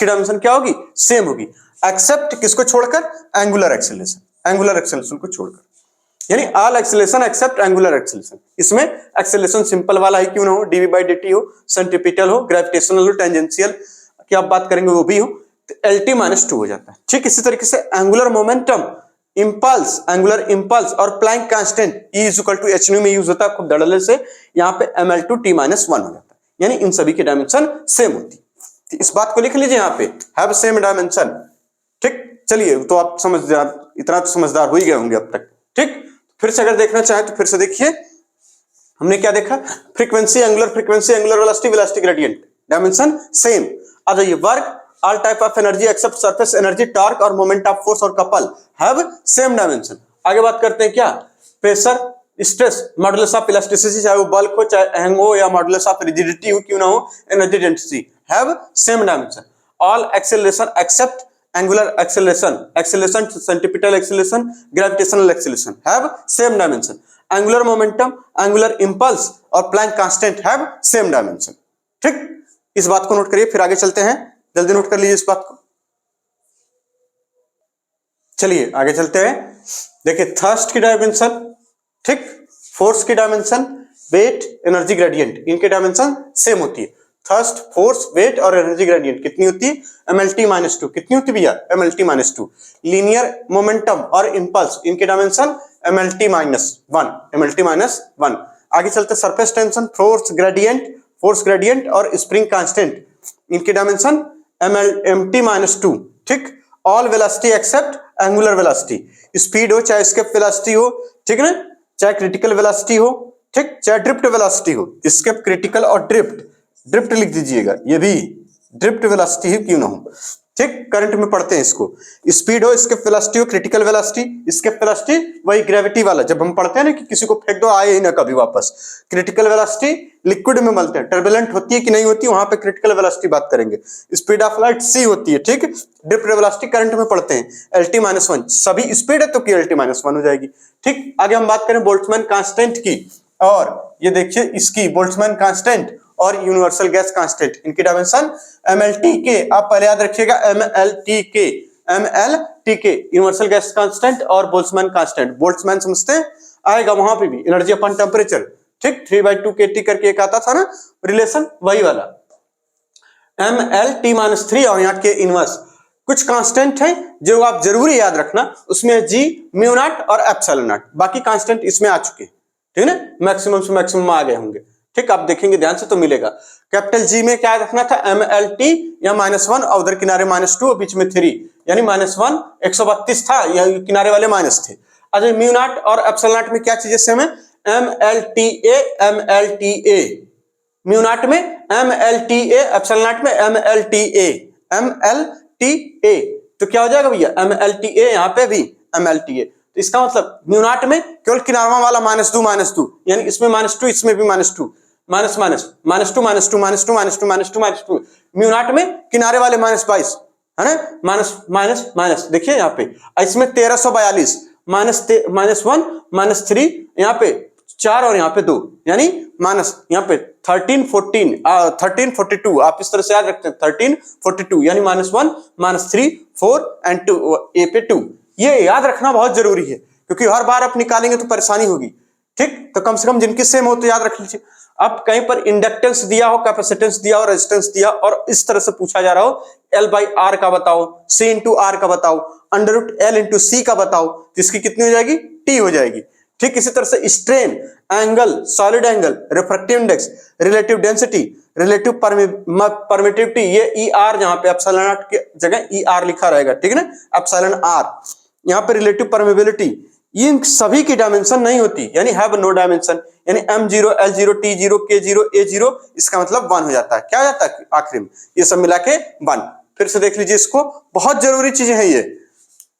डायमेंशन क्या होगी, सेम होगी, एक्सेप्ट किसको छोड़कर, एंगुलर एक्सेलरेशन को छोड़कर, यानी all acceleration except angular acceleration. इसमें एक्सेलरेशन सिंपल वाला ही क्यों ना हो, dv/dt हो, सेंट्रीपिटल हो, ग्रेविटेशनल हो, टेंजेंशियल की आप बात करेंगे वो भी हो, तो LT-2 हो जाता है। ठीक इसी तरीके से एंगुलर मोमेंटम, एंगुलर इंपल्स और प्लैंक कांस्टेंट E=hν में यूज होता है खूब धड़ल्ले से, यहाँ पे ml2 t-1 हो जाता है, यानी इन सभी की डायमेंशन सेम होती है। इस बात को लिख लीजिए यहाँ पे, हैव सेम डायमेंशन। ठीक, चलिए तो आप समझदार, इतना तो समझदार हो ही गए होंगे अब तक। ठीक, फिर से अगर देखना चाहे तो फिर से देखिए, हमने क्या देखा, frequency, angular velocity, velocity gradient, dimension same. आ जाइए, work all type of energy except surface energy, torque और मोमेंट ऑफ फोर्स और कपल हैव सेम डायमेंशन। आगे बात करते हैं क्या, pressure, stress, modulus of elasticity, चाहे वो बल्क हो, चाहे हैंग हो, या मॉडुलस ऑफ रिजिडिटी हो क्यों ना हो, energy density have same dimension. All acceleration except angular acceleration, centripetal acceleration, gravitational acceleration have same dimension. Angular momentum, angular impulse और Planck constant have same dimension. ठीक, इस बात को नोट करिए, फिर आगे चलते हैं, जल्दी नोट कर लीजिए इस बात को। चलिए आगे चलते हैं, देखिए थर्स्ट की डायमेंशन, ठीक, फोर्स की डायमेंशन, वेट, एनर्जी ग्रेडियंट, इनके डायमेंशन सेम होती है। थर्स्ट, फोर्स, वेट और एनर्जी ग्रेडियंट कितनी होती है, ml-2। कितनी होती है भैया, ml-2। लीनियर मोमेंटम और इंपल्स, इनके डायमेंशन ml-1। आगे चलते सरफेस टेंशन, फोर्स ग्रेडियंट और स्प्रिंग कांस्टेंट, इनकी डायमेंशन mt-2। ठीक, all velocity except angular velocity, speed हो चाहे स्केप वेलोसिटी हो, ठीक है ना, चाहे क्रिटिकल वेलोसिटी हो, ठीक, चाहे ड्रिफ्ट वेलोसिटी हो, स्केप, क्रिटिकल और ड्रिफ्ट लिख दीजिएगा, ये भी ड्रिफ्ट वेलोसिटी ही क्यों ना हो। ठीक, करंट में पढ़ते हैं इसको, स्पीड हो, स्केप वेलोसिटी हो, क्रिटिकल वेलोसिटी, स्केप वेलोसिटी वही ग्रेविटी वाला, जब हम पढ़ते हैं ना कि किसी को फेंक दो आए ही ना कभी वापस। क्रिटिकल वेलोसिटी लिक्विड में मिलते हैं, टर्बुलेंट होती है कि नहीं होती, वहां पे क्रिटिकल वेलोसिटी बात करेंगे। स्पीड ऑफ लाइट c होती है, ठीक, ड्रिफ्ट वेलोसिटी करंट में पढ़ते हैं LT-1, सभी स्पीड है तो कि LT-1 हो जाएगी। ठीक, आगे हम बात करें बोल्ट्जमैन कांस्टेंट की, और ये देखिए इसकी बोल्ट्जमैन कांस्टेंट और यूनिवर्सल गैस कांस्टेंट, इनकी डायमेंशन ml-Tk, आप पहले याद रखिएगा ml-Tk, यूनिवर्सल गैस कांस्टेंट और बोल्ट्जमैन कांस्टेंट। बोल्ट्जमैन समझते हैं, आएगा वहां पे भी एनर्जी अपॉन टेम्परेचर, ठीक, 3/2 kT करके एक आता था ना रिलेशन, वही वाला ml-T-3 और यहाँ के इनवर्स। कुछ कांस्टेंट है जो आप जरूरी याद रखना, उसमें G, μ0 और ε0, बाकी कांस्टेंट इसमें आ चुके हैं, ठीक है, मैक्सिमम से मैक्सिमम आ गए होंगे। ठीक, आप देखेंगे ध्यान से तो मिलेगा। कैपिटल G में क्या रखना था, ml-T या -1 और उधर किनारे -2 और बीच में 3, यानी -1 132 था, या किनारे वाले माइनस थे। आज म्यू नॉट और एप्सिलॉन नॉट में क्या चाहिए सेम है, MLTA MLTA, म्यू नॉट में MLTA, एप्सिलॉन नॉट में MLTA MLTA, तो क्या हो जाएगा भैया MLTA, यहाँ पे भी MLTA। तो इसका मतलब म्यू नॉट में केवल किनारवा वाला -2 यानी इसमें -2 इसमें भी -2 माइनस माइनस -2 -2 -2 -2 -2 -2, म्यू नॉट में किनारे वाले -22 है ना, माइनस माइनस माइनस, देखिए यहाँ पे इसमें 1342 -1 -3, यहाँ पे 4 और यहाँ पे 2 यानी माइनस, यहाँ पे 1342 आप इस तरह से याद रखते हैं 1342 यानी -1 -3 4 एंड 2 ए पे 2, ये याद रखना बहुत जरूरी है क्योंकि हर बार आप निकालेंगे तो परेशानी होगी। ठीक, तो कम से कम जिनके सेम हो तो याद रख लीजिए। अब कहीं पर इंडक्टेंस दिया हो, कैपेसिटेंस दिया हो, रेजिस्टेंस दिया और इस तरह से पूछा जा रहा हो L/R का बताओ, C × R का बताओ, √L × C का बताओ, जिसकी कितनी हो जाएगी, T हो जाएगी। ठीक इसी तरह से strain, angle, solid angle, refractive index, relative density, relative permittivity, ये ER जहां पे एप्सिलॉन नॉट की जगह ER लिखा रहेगा, ठीक है ना, एप्सिलॉन R। यहाँ पे रिलेटिव परमेबिलिटी, इन सभी की डायमेंशन नहीं होती यानी हैव नो डायमेंशन, यानी M0 L0 T0 K0 A0, इसका मतलब 1 हो जाता है। क्या हो जाता है आखिरी में, ये सब मिला के 1। फिर से देख लीजिए इसको, बहुत जरूरी चीजें हैं ये,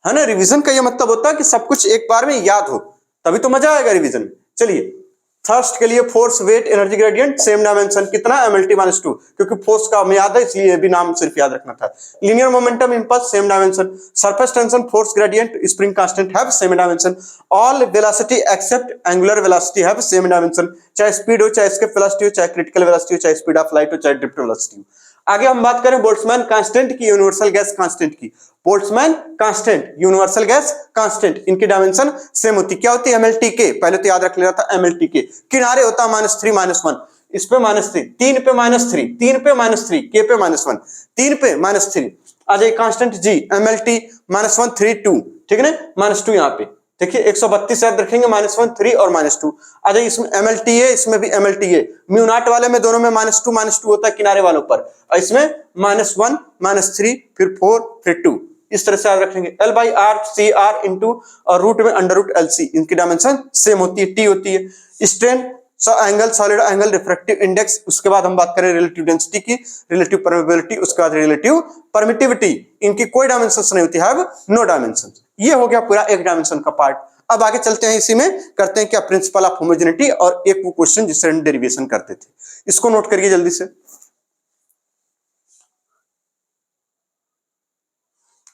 है ना। रिवीजन का ये मतलब होता है कि सब कुछ एक बार में याद हो, तभी तो मजा आएगा रिवीजन में। चलिए थर्स्ट के लिए force, weight, energy gradient same dimension, कितना MLT -2, क्योंकि फोर्स का हमें याद है इसलिए ये भी नाम सिर्फ याद रखना था। Linear momentum, impulse same dimension, surface tension, force gradient, spring constant have same dimension, all velocity except angular velocity have same dimension, चाहे स्पीड हो, चाहे एस्केप वेलोसिटी हो, चाहे क्रिटिकल वेलोसिटी हो, चाहे स्पीड ऑफ लाइट हो, चाहे ड्रिफ्ट वेलोसिटी हो। आगे हम बात करें बोल्ट्जमैन कांस्टेंट की, यूनिवर्सल गैस कांस्टेंट की। Boltzmann constant, universal gas constant, इनकी डायमेंशन सेम होती, क्या होती है, MLTK, पहले तो याद रख लेना था MLTK। किनारे होता है -3 -1, इस पे -3, 3 पे -3, 3 पे -3, K पे -1, 3 पे -3। आ जाए कांस्टेंट G, MLT -1 3 2, ठीक है ना, -2 यहाँ पे देखिए 132 याद रखेंगे, -1 3 और -2। आ जाए इसमें MLTA, इसमें भी MLTA, म्यू नॉट वाले में दोनों में -2 होता है किनारे वालों पर, और इसमें -1 -3 फिर 4 फिर 2, इस तरह से याद रखेंगे। L/R CR इंटू और रूट में √LC, इनकी डायमेंशन सेम होती है, T होती है। Strain, angle, solid angle, refractive index, उसके बाद हम बात करें रिलेटिव डेंसिटी की, रिलेटिव परमेबिलिटी, उसके बाद रिलेटिव परमिटिविटी, इनकी कोई डायमेंशन नहीं होती, हैव नो डायमेंशन। ये हो गया पूरा एक डायमेंशन का पार्ट। अब आगे चलते हैं, इसी में करते हैं क्या, प्रिंसिपल ऑफ होमोजेनिटी, और एक वो क्वेश्चन जिससे हम डेरिवेशन करते थे, इसको नोट करिए जल्दी से।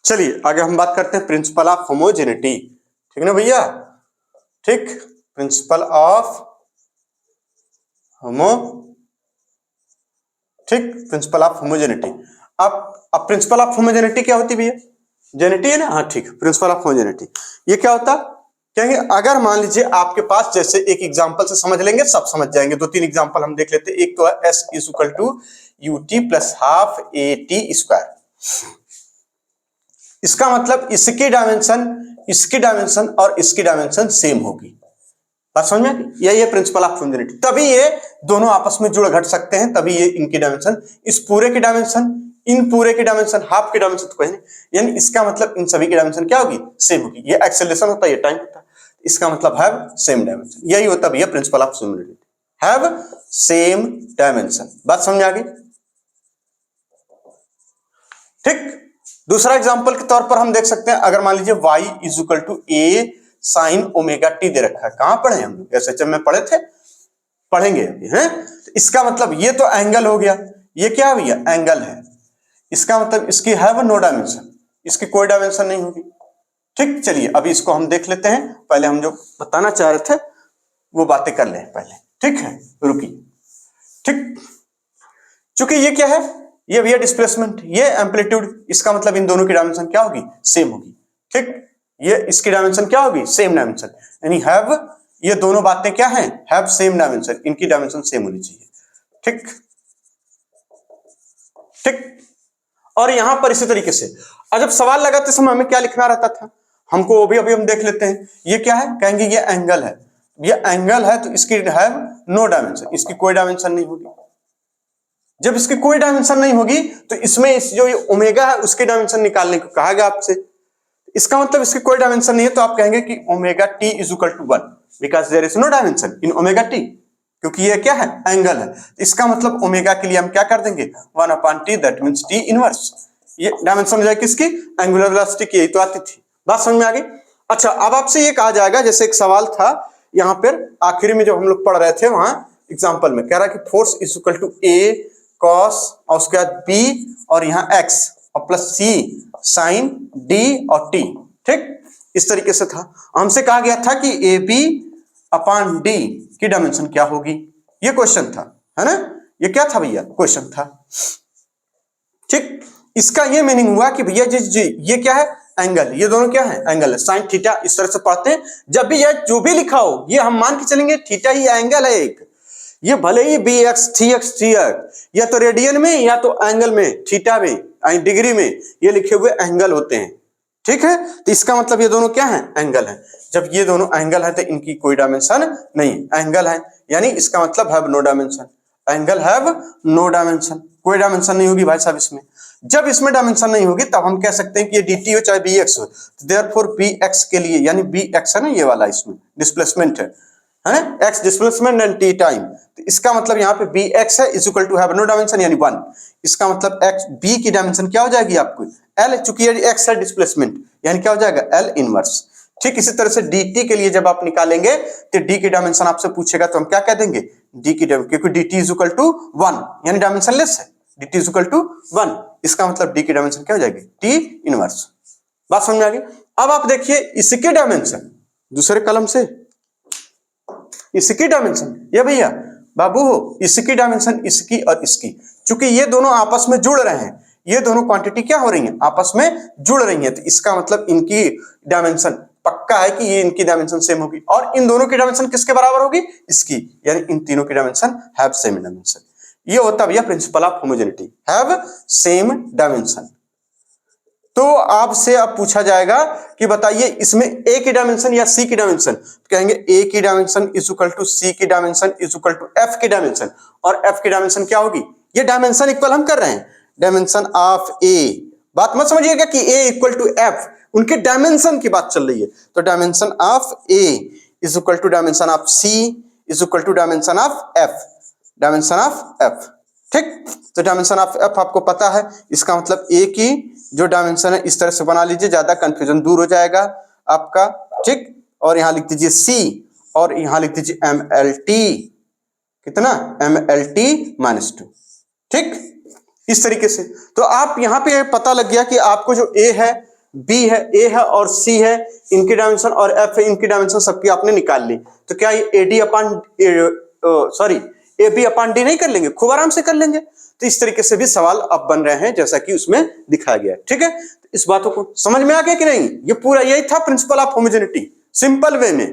चलिए आगे हम बात करते हैं प्रिंसिपल ऑफ होमोजेनिटी, ठीक है ना भैया। ठीक, principle of principle of homogeneity. अब प्रिंसिपल ऑफ होमोजेनिटी क्या होती है भैया, जेनिटी है ना, हाँ ठीक, प्रिंसिपल ऑफ होमोजेनिटी ये क्या होता, कहेंगे अगर मान लीजिए आपके पास, जैसे एक एग्जांपल से समझ लेंगे, सब समझ जाएंगे, 2-3 एग्जांपल हम देख लेते हैं। एक तो है S = UT + ½ AT², इसका मतलब इसकी डायमेंशन और इसकी डायमेंशन सेम होगी, बात समझ में, यही है प्रिंसिपल ऑफ होमोजेनिटी। तभी ये दोनों आपस में जुड़ घट सकते हैं, तभी ये इनकी डायमेंशन, इस पूरे की डायमेंशन, इन पूरे की डायमेंशन, हाफ की डायमेंशन तो कहीं नहीं, यानी इसका मतलब इन सभी की डायमेंशन क्या होगी, सेम होगी। ये एक्सेलरेशन होता है, ये टाइम होता है, इसका मतलब हैव सेम डायमेंशन, यही होता है भैया principle of homogeneity, have same dimension. बात समझ आ गई। ठीक, दूसरा एग्जांपल के तौर पर हम देख सकते हैं, अगर मान लीजिए y = A sin ω_t दे रखा है, कहां पढ़े हम लोग, SHM में पढ़े थे, पढ़ेंगे अभी, हैं। तो इसका मतलब ये तो एंगल हो गया, ये क्या है भैया, एंगल है, इसका मतलब इसकी हैव नो डायमेंशन, इसकी कोई डायमेंशन नहीं होगी। ठीक, चलिए अभी इसको हम देख लेते हैं, पहले हम जो बताना चाह रहे थे वो बातें कर लें पहले, ठीक है, रुकिए। ठीक, चूंकि ये क्या है, ये भैया डिस्प्लेसमेंट, ये एम्पलीट्यूड, इसका मतलब इन दोनों की डायमेंशन क्या होगी, सेम होगी। ठीक, ये इसकी डायमेंशन क्या होगी, सेम डायमेंशन, यानी हैव, ये दोनों बातें क्या हैं, हैव सेम डायमेंशन, इनकी डायमेंशन सेम होनी चाहिए। ठीक ठीक, और यहां पर इसी तरीके से, और जब सवाल लगाते समय हमें क्या लिखना रहता था, हमको वो भी अभी हम देख लेते हैं। ये क्या है, कहेंगे ये एंगल है, ये एंगल है तो इसकी हैव नो डायमेंशन, इसकी कोई डायमेंशन नहीं होगी। जब इसकी कोई डायमेंशन नहीं होगी तो इसमें इस जो ये ओमेगा है उसकी डायमेंशन निकालने को कहा गया आपसे, इसका मतलब इसकी कोई डायमेंशन नहीं है, तो आप कहेंगे कि omega T is equal to 1 because there is no dimension in omega T, क्योंकि ये क्या है, एंगल है। इसका मतलब ओमेगा के लिए हम क्या कर देंगे, 1/t, that means T inverse. ये डायमेंशन हो जाए किसकी, एंगुलर वेलोसिटी की, यही तो आती थी। बात समझ में आ गई। अच्छा, अब आपसे ये कहा जाएगा, जैसे एक सवाल था यहाँ पर आखिरी में जो हम लोग पढ़ रहे थे, वहां एग्जाम्पल में कह रहा है कि force is equal to A cos और उसके बाद बी और यहाँ एक्स और प्लस सी साइन डी और टी। ठीक, इस तरीके से था। हमसे कहा गया था कि ए बी अपान डी की डायमेंशन क्या होगी, ये क्वेश्चन था, है ना। ये क्या था भैया, क्वेश्चन था। ठीक, इसका ये मीनिंग हुआ कि भैया जी ये क्या है, एंगल, ये दोनों क्या है, एंगल है, साइन थीटा, इस तरह से पढ़ते हैं। जब भी ये जो भी लिखा हो, ये हम मान के चलेंगे थीटा ही एंगल है एक, ये भले ही बी एक्स थ्री एक्स या तो रेडियन में या तो एंगल में, थीटा में, डिग्री में ये लिखे हुए एंगल होते हैं। ठीक है, तो इसका मतलब ये दोनों क्या है, एंगल है। जब ये दोनों एंगल है तो इनकी कोई डायमेंशन नहीं, एंगल है, यानी इसका मतलब have no dimension, angle have no dimension, कोई डायमेंशन नहीं होगी भाई साहब इसमें। जब इसमें डायमेंशन नहीं होगी तब हम कह सकते हैं कि ये dt हो चाहे bx हो, तो देयरफॉर bx के लिए, यानी bx है ना ये वाला, इसमें डिस्प्लेसमेंट है ना, x displacement and t time, तो इसका मतलब यहाँ पे bx है is equal to have no dimension यानी 1। इसका मतलब x b की डायमेंशन क्या हो जाएगी आपको, l, चूंकि ये x है डिस्प्लेसमेंट, यानी क्या हो जाएगा, l इनवर्स। ठीक, इसी तरह से dt के लिए जब आप निकालेंगे तो d की डायमेंशन आपसे पूछेगा तो हम क्या कह देंगे, d की डायमेंशन, क्योंकि dt इज इक्वल टू 1 यानी डायमेंशन लेस है, dt इज इक्वल टू 1, इसका मतलब d की डायमेंशन क्या हो जाएगी, t इनवर्स। बात समझ में आ गई। अब आप देखिए इसके डायमेंशन, दूसरे कलम से इसकी डायमेंशन, ये भैया बाबू इसकी डायमेंशन, इसकी और इसकी, चूंकि ये दोनों आपस में जुड़ रहे हैं, ये दोनों क्वांटिटी क्या हो रही हैं, आपस में जुड़ रही हैं, तो इसका मतलब इनकी डायमेंशन पक्का है कि ये इनकी डायमेंशन सेम होगी, और इन दोनों की डायमेंशन किसके बराबर होगी, इसकी, यानी इन तीनों की डायमेंशन हैव सेम डायमेंशन। ये होता भैया principle of homogeneity, have same dimension. तो आपसे अब पूछा जाएगा कि बताइए इसमें ए की डायमेंशन या सी की डायमेंशन, तो कहेंगे ए की dimension is equal to C की dimension is equal to F की डायमेंशन, और एफ की डायमेंशन क्या होगी, ये डायमेंशन इक्वल हम कर रहे हैं, डायमेंशन ऑफ ए। बात मत समझिएगा कि ए इक्वल टू एफ, उनके डायमेंशन की बात चल रही है, तो dimension of A is equal to dimension of C is equal to dimension of F, dimension of F. ठीक, तो डायमेंशन ऑफ एफ आपको पता है, इसका मतलब ए की जो डायमेंशन है इस तरह से बना लीजिए, ज्यादा कंफ्यूजन दूर हो जाएगा आपका। ठीक, और यहां लिख दीजिए सी और यहां लिख दीजिए MLT, कितना, MLT -2। ठीक, इस तरीके से तो आप यहां पे पता लग गया कि आपको जो ए है, बी है, ए है और सी है, इनकी डायमेंशन, और एफ है, इनकी डायमेंशन सबकी आपने निकाल ली। तो क्या ये AD upon sorry A B upon D नहीं कर लेंगे, खूब आराम से कर लेंगे। तो इस तरीके से भी सवाल अब बन रहे हैं जैसा कि उसमें दिखाया गया है। ठीक है, तो इस बातों को समझ में आ गया कि नहीं, ये पूरा यही था principle of homogeneity, simple way में।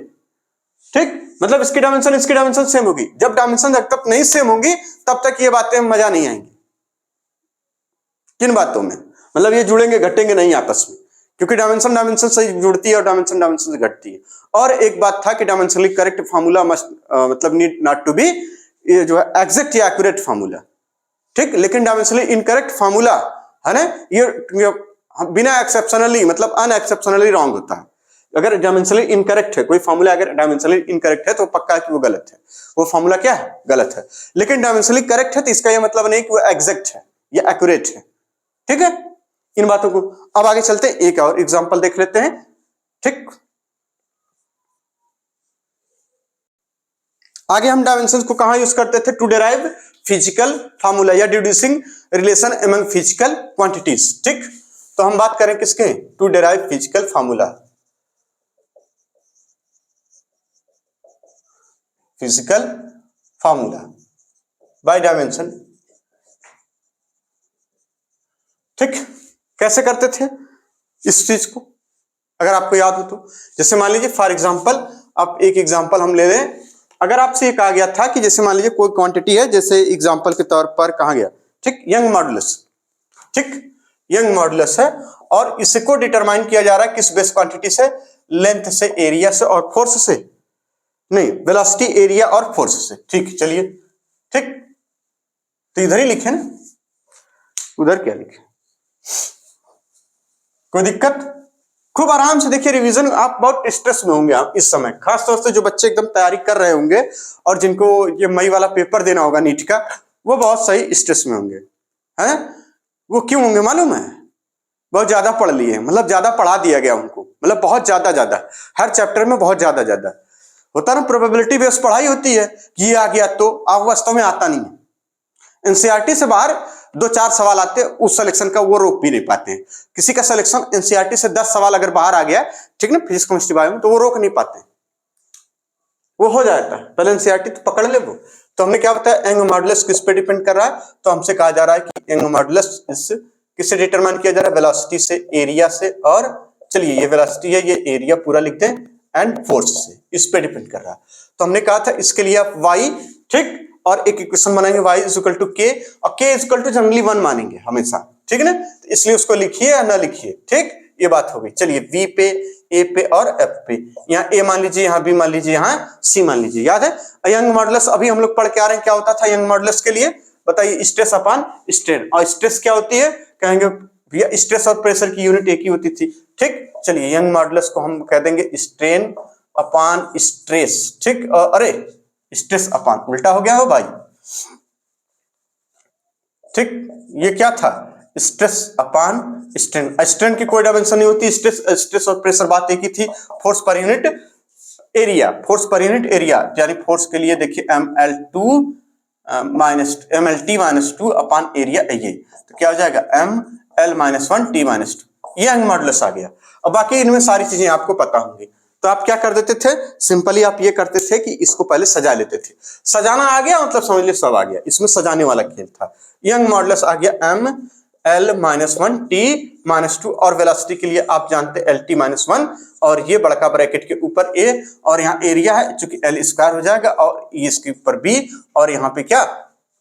ठीक, मतलब इसकी डायमेंशन सेम होगी, जब डायमेंशन जब तक नहीं सेम होंगी तब तक ये बातें मजा नहीं आएंगी। किन बातों में, मतलब ये जुड़ेंगे घटेंगे नहीं आपस में, क्योंकि डायमेंशन से जुड़ती है और डायमेंशन से घटती है। और एक बात था कि डायमेंशनली करेक्ट फार्मूला मस्ट मतलब नीड नॉट टू बी ये जो है एग्जैक्ट या एक्यूरेट फार्मूला। ठीक, लेकिन डायमेंशनली इनकरेक्ट फार्मूला है ना, ये बिना एक्सेप्शनली मतलब अनएक्सेप्शनली रॉन्ग होता है। अगर डायमेंशनली इनकरेक्ट है कोई फार्मूला, अगर डायमेंशनली इनकरेक्ट है तो पक्का है कि वो गलत है, वो फार्मूला क्या है, गलत है। लेकिन डायमेंशनली करेक्ट है तो इसका यह मतलब नहीं कि वो एग्जैक्ट है या एक्यूरेट है। ठीक है, इन बातों को अब आगे चलते हैं, एक और एग्जांपल देख लेते हैं। ठीक, आगे हम डायमेंशंस को कहां यूज करते थे, टू डिराइव फिजिकल फार्मूला या deducing relation among physical quantities. ठीक, तो हम बात करें किसके, to derive physical formula, physical formula by dimension. ठीक, कैसे करते थे इस चीज को, अगर आपको याद हो तो, जैसे मान लीजिए फॉर एग्जांपल, आप एक एग्जांपल हम ले लें। अगर आपसे ये कहा गया था कि जैसे मान लीजिए कोई क्वांटिटी है, जैसे एग्जांपल के तौर पर कहा गया, ठीक, यंग मॉडुलस। ठीक, यंग मॉडुलस है और इसको डिटरमाइन किया जा रहा है किस बेस क्वांटिटी से, लेंथ से, एरिया से और फोर्स से, नहीं वेलोसिटी, एरिया और फोर्स से। ठीक, चलिए, ठीक, तो इधर ही लिखे ना, उधर क्या लिखे, कोई दिक्कत, खूब आराम से देखिए रिवीजन। आप बहुत स्ट्रेस में होंगे आप इस समय, खास तौर से जो बच्चे एकदम तैयारी कर रहे होंगे और जिनको ये मई वाला पेपर देना होगा नीट का, वो बहुत सही स्ट्रेस में होंगे, हैं? वो क्यों होंगे मालूम है? बहुत ज्यादा पढ़ लिए, मतलब ज्यादा पढ़ा दिया गया उनको, मतलब बहुत ज्यादा हर चैप्टर में बहुत ज्यादा होता ना। प्रोबेबिलिटी बेस्ड पढ़ाई होती है कि ये आ गया तो आप वास्तव में आता नहीं है। एनसीईआरटी से बाहर 2-4 सवाल आते हैं, उस सिलेक्शन का वो रोक भी नहीं पाते हैं। किसी का सिलेक्शन एनसीईआरटी से 10 सवाल अगर बाहर आ गया, ठीक ना, फिजिक्स केमिस्ट्री बायो में, तो वो रोक नहीं पाते, वो हो जाता है। पहले एनसीईआरटी तो पकड़ ले वो। तो हमने क्या बताया, यंग मॉडुलस किस पे डिपेंड कर रहा है? तो हमसे कहा जा रहा है कि यंग मॉडुलस किससे डिटरमाइन किया जा रहा है? वेलोसिटी से, एरिया से, और चलिए ये वेलोसिटी है, ये एरिया पूरा लिख दें, एंड फोर्स से, इस पे डिपेंड कर रहा है। तो हमने कहा था इसके लिए आप y, ठीक, और एक इक्वेशन बनाएंगे y is equal to k, और k is equal to generally 1 मानेंगे हमेशा, ठीक है ना। तो इसलिए उसको लिखिए या ना लिखिए, ठीक, ये बात हो गई। चलिए v पे, a पे और f पे, यहाँ a मान लीजिए, यहाँ b मान लीजिए, यहाँ c मान लीजिए। याद है यंग मॉडुलस अभी हम लोग पढ़ के आ रहे हैं, क्या होता था यंग मॉडुलस के लिए? बताइए, स्ट्रेस अपॉन स्ट्रेन। और स्ट्रेस क्या होती है? कहेंगे भैया स्ट्रेस और प्रेशर की यूनिट एक ही होती थी, ठीक। चलिए यंग मॉडुलस को हम कह देंगे स्ट्रेन अपॉन स्ट्रेस, ठीक। अरे स्ट्रेस अपॉन उल्टा हो गया हो भाई, ठीक। ये क्या था? Stress upon strain. स्ट्रेन की कोई डायमेंशन नहीं होती, स्ट्रेस और प्रेशर बात एक ही थी। Force per unit area, force per unit area, यानी फोर्स के लिए देखिए ml2 mlt minus 2 upon area, ये तो क्या हो जाएगा ml माइनस 1 t माइनस 2। ये यंग मॉडुलस आ गया। अब बाकी इनमें सारी चीजें आपको पता होंगी। तो आप क्या कर देते थे? सिंपली आप ये करते थे कि इसको पहले सजा लेते थे। सजाना आ गया मतलब समझ लीजिए सब आ गया, इसमें सजाने वाला खेल था। यंग मॉडुलस आ गया ml माइनस 1 t माइनस 2, और वेलोसिटी के लिए आप जानते हैं lt माइनस 1, और ये बड़का ब्रैकेट के ऊपर a, और यहाँ एरिया है चूंकि l स्क्वायर हो जाएगा, और इसके ऊपर b, और यहाँ पे क्या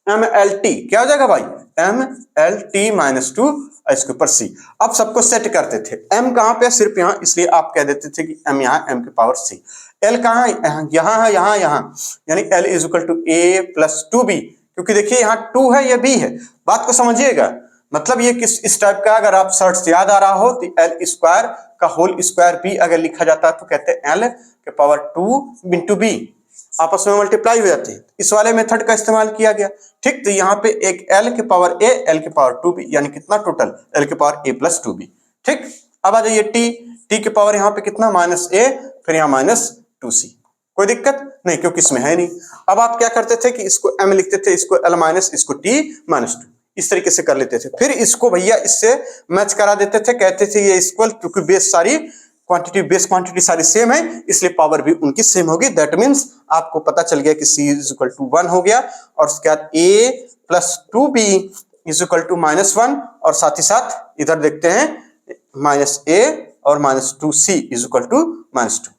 mlt, क्या हो जाएगा भाई mlt माइनस 2, इसके ऊपर c। अब सबको सेट करते थे। m कहाँ पे? सिर्फ यहाँ, इसलिए आप कह देते थे कि m यहाँ m के पावर c। l कहाँ है? यहाँ है, यहाँ, यानी l is equal to a plus 2b, क्योंकि देखिए यहाँ 2 है, ये b है। बात को समझिएगा, मतलब ये किस इस टाइप का, अगर आप शर्ट से याद आ रहा हो तो l स्क्वायर का होल स्क्वायर b अगर लिखा जाता है तो कहते हैं l के पावर 2 इंटू b, आपस में मल्टीप्लाई हो जाते हैं। इस वाले मेथड का इस्तेमाल किया गया, ठीक। तो यहाँ पे एक l के पावर a, l के पावर 2b, यानी कितना टोटल l के पावर a प्लस 2b, ठीक। अब आ जाइए t के पावर यहाँ पे कितना माइनस a, फिर यहाँ माइनस 2c, कोई दिक्कत नहीं क्योंकि इसमें है नहीं। अब आप क्या करते थे कि इसको m लिखते थे, इसको l माइनस, इसको t माइनस 2, इस तरीके से कर लेते थे। फिर इसको भैया इससे मैच करा देते थे, कहते थे ये इक्वल, क्योंकि बेस सारी क्वांटिटी, बेस क्वांटिटी सारी सेम है, इसलिए पावर भी उनकी सेम होगी। दैट मीन्स आपको पता चल गया कि c इज इक्वल टू 1 हो गया, और उसके बाद a plus 2b is equal to minus 1, और साथ ही साथ इधर देखते हैं माइनस a और minus 2c is equal to minus 2।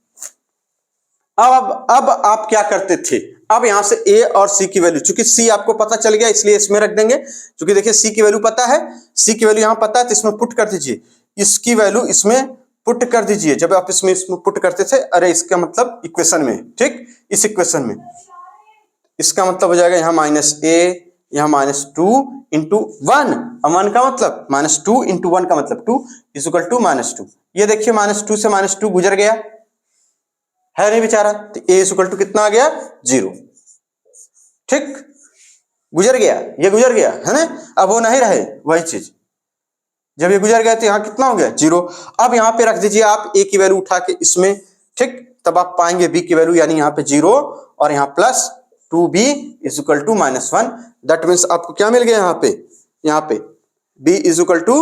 अब आप क्या करते थे? अब यहां से a और c की वैल्यू, चूंकि c आपको पता चल गया इसलिए इसमें रख देंगे, क्योंकि देखिए c की वैल्यू पता है, c की वैल्यू यहां पता है, तो इसमें पुट कर दीजिए, इसकी वैल्यू इसमें पुट कर दीजिए। जब आप इसमें पुट करते थे, अरे इसका मतलब इक्वेशन में, ठीक, इस इक्वेशन में, इसका मतलब हो जाएगा यहाँ माइनस a, यहाँ माइनस 2 इंटू 1, 1 का मतलब माइनस 2 इंटू 1 का मतलब 2 इज इक्वल टू माइनस 2। ये देखिए माइनस 2 से माइनस 2 गुजर गया है नहीं बेचारा, तो a इज इक्वल टू कितना आ गया? 0, ठीक, गुजर गया, ये गुजर गया है ना। अब वो नहीं रहे वही चीज, जब ये गुजर गया तो यहाँ कितना हो गया? 0। अब यहाँ पे रख दीजिए आप a की वैल्यू उठा के इसमें, ठीक, तब आप पाएंगे b की वैल्यू, यानी यहाँ पे 0 और यहाँ plus 2b is equal to minus 1। That means आपको क्या मिल गया यहाँ पे b इज इक्वल टू,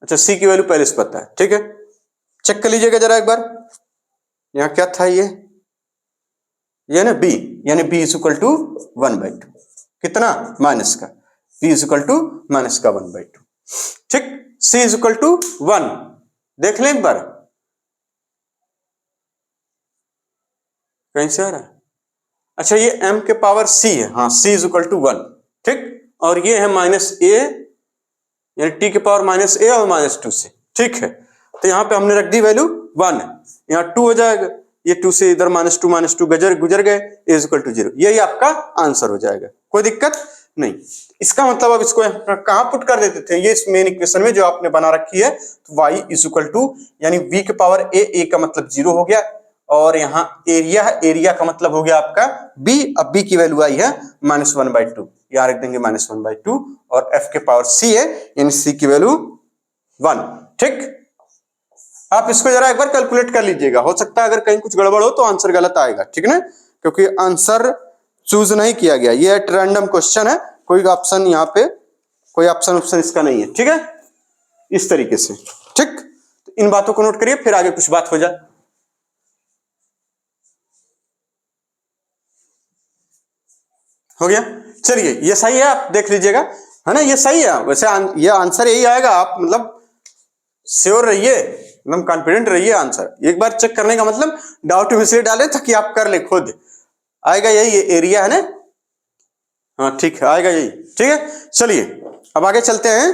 अच्छा c की वैल्यू पहले से पता है, ठीक है, चेक कर लीजिएगा जरा एक बार। यहाँ क्या था ये ना b, यानी b इज इक्वल टू 1/2, कितना? माइनस का, b is equal to minus का 1/2, ठीक। c इज इक्वल टू 1, देख लें एक बार, कहीं से आ रहा है? अच्छा ये m के पावर c है, हाँ, c इज इक्वल टू 1, ठीक, और ये है माइनस a, यानी t के पावर माइनस a और माइनस 2 से, ठीक है। तो यहाँ पे हमने रख दी वैल्यू 1, यहाँ 2 हो जाएगा, ये 2 से इधर माइनस 2 गुजर गए, a इज इक्वल टू 0, यही आपका आंसर हो जाएगा, कोई दिक्कत नहीं। इसका मतलब अब इसको कहां पुट कर देते थे, ये इस मेन इक्वेशन में जो आपने बना रखी है, तो y इज इक्वल टू यानी v के पावर a का मतलब 0 हो गया, और यहाँ एरिया है, एरिया का मतलब हो गया आपका b, अब b की वैल्यू आई है -1/2, यहाँ रख देंगे -1/2, और f के पावर c है, यानी c की वैल्यू 1। ठीक, आप इसको जरा एक बार कैलकुलेट कर लीजिएगा, हो सकता है अगर कहीं कुछ गड़बड़ हो तो आंसर गलत आएगा, ठीक है ना, क्योंकि आंसर चूज नहीं किया गया, ये एक रैंडम क्वेश्चन है, कोई ऑप्शन यहाँ पे कोई ऑप्शन इसका नहीं है, ठीक है, इस तरीके से। ठीक, तो इन बातों को नोट करिए, फिर आगे कुछ बात हो जाए। हो गया, चलिए ये सही है, आप देख लीजिएगा, है ना, ये सही है, वैसे ये आंसर यही आएगा, आप मतलब श्योर रहिए, एकदम कॉन्फिडेंट रहिए, आंसर एक बार चेक करने का मतलब डाउट में से डालें ताकि आप कर ले खुद, आएगा यही, ये एरिया है ना, हाँ ठीक है, आएगा यही, ठीक है। चलिए अब आगे चलते हैं,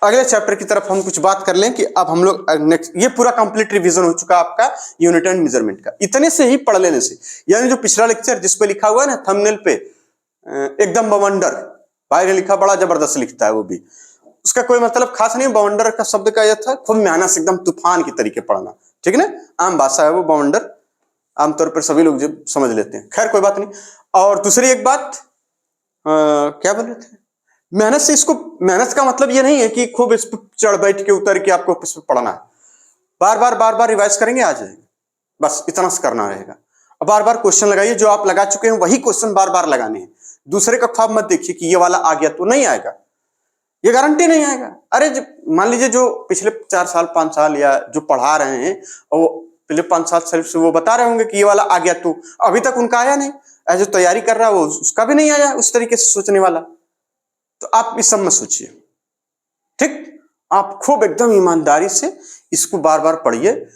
अगले चैप्टर की तरफ हम कुछ बात कर लें कि अब हम लोग नेक्स्ट, ये पूरा कंप्लीट रिवीजन हो चुका आपका यूनिट एंड मेजरमेंट का, इतने से ही पढ़ लेने से, यानी जो पिछला लेक्चर जिस पे लिखा हुआ है ना थंबनेल पे, एकदम बवंडर, भाई ने लिखा, बड़ा जबरदस्त लिखता है वो भी, उसका कोई मतलब खास नहीं, बवंडर का शब्द का यह था खूब मेहनत से एकदम तूफान की तरीके पढ़ना, ठीक है ना, आम भाषा है वो बवंडर, आमतौर पर सभी लोग समझ लेते हैं, खैर कोई बात नहीं। और दूसरी एक बात, क्या बोल रहे थे, मेहनत से, इसको मेहनत का मतलब ये नहीं है कि खूब इस पर चढ़ बैठ के उतर के आपको इस पर पढ़ना है, बार बार रिवाइज करेंगे आ जाएगा, बस इतना से करना रहेगा। अब बार बार क्वेश्चन लगाइए, जो आप लगा चुके हैं वही क्वेश्चन बार बार लगाने हैं, दूसरे का ख्वाब मत देखिए कि ये वाला आ गया तो नहीं आएगा, ये गारंटी नहीं आएगा। अरे मान लीजिए जो पिछले 4 साल 5 साल या जो पढ़ा रहे हैं, और वो पिछले 5 साल से वो बता रहे होंगे कि ये वाला आ गया, तो अभी तक उनका आया नहीं, जो तैयारी कर रहा है वो उसका भी नहीं आया उस तरीके से सोचने वाला, तो आप इस सब में सोचिए। ठीक, आप खूब एकदम ईमानदारी से इसको बार बार पढ़िए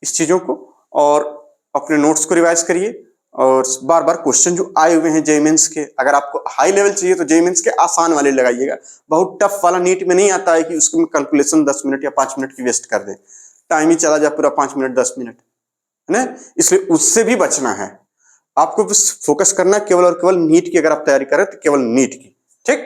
इस चीजों को, और अपने नोट्स को रिवाइज करिए, और बार बार क्वेश्चन जो आए हुए हैं जेईई मेंस के, अगर आपको हाई लेवल चाहिए तो जेईई मेंस के आसान वाले लगाइएगा, बहुत टफ वाला नीट में नहीं आता है कि उसको कैलकुलेशन 10 मिनट या 5 मिनट की वेस्ट कर दे, टाइम ही चला जाए पूरा 5 मिनट 10 मिनट, है ना, इसलिए उससे भी बचना है, आपको फोकस करना है केवल और केवल नीट की, अगर आप तैयारी करें तो केवल नीट की। ठीक,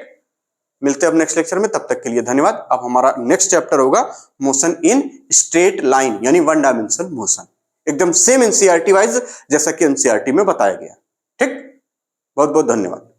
मिलते हैं अब नेक्स्ट लेक्चर में, तब तक के लिए धन्यवाद। अब हमारा नेक्स्ट चैप्टर होगा मोशन इन स्ट्रेट लाइन, यानी 1 डायमेंशनल मोशन, एकदम सेम एनसीईआरटी वाइज जैसा कि एनसीईआरटी में बताया गया। ठीक, बहुत बहुत धन्यवाद।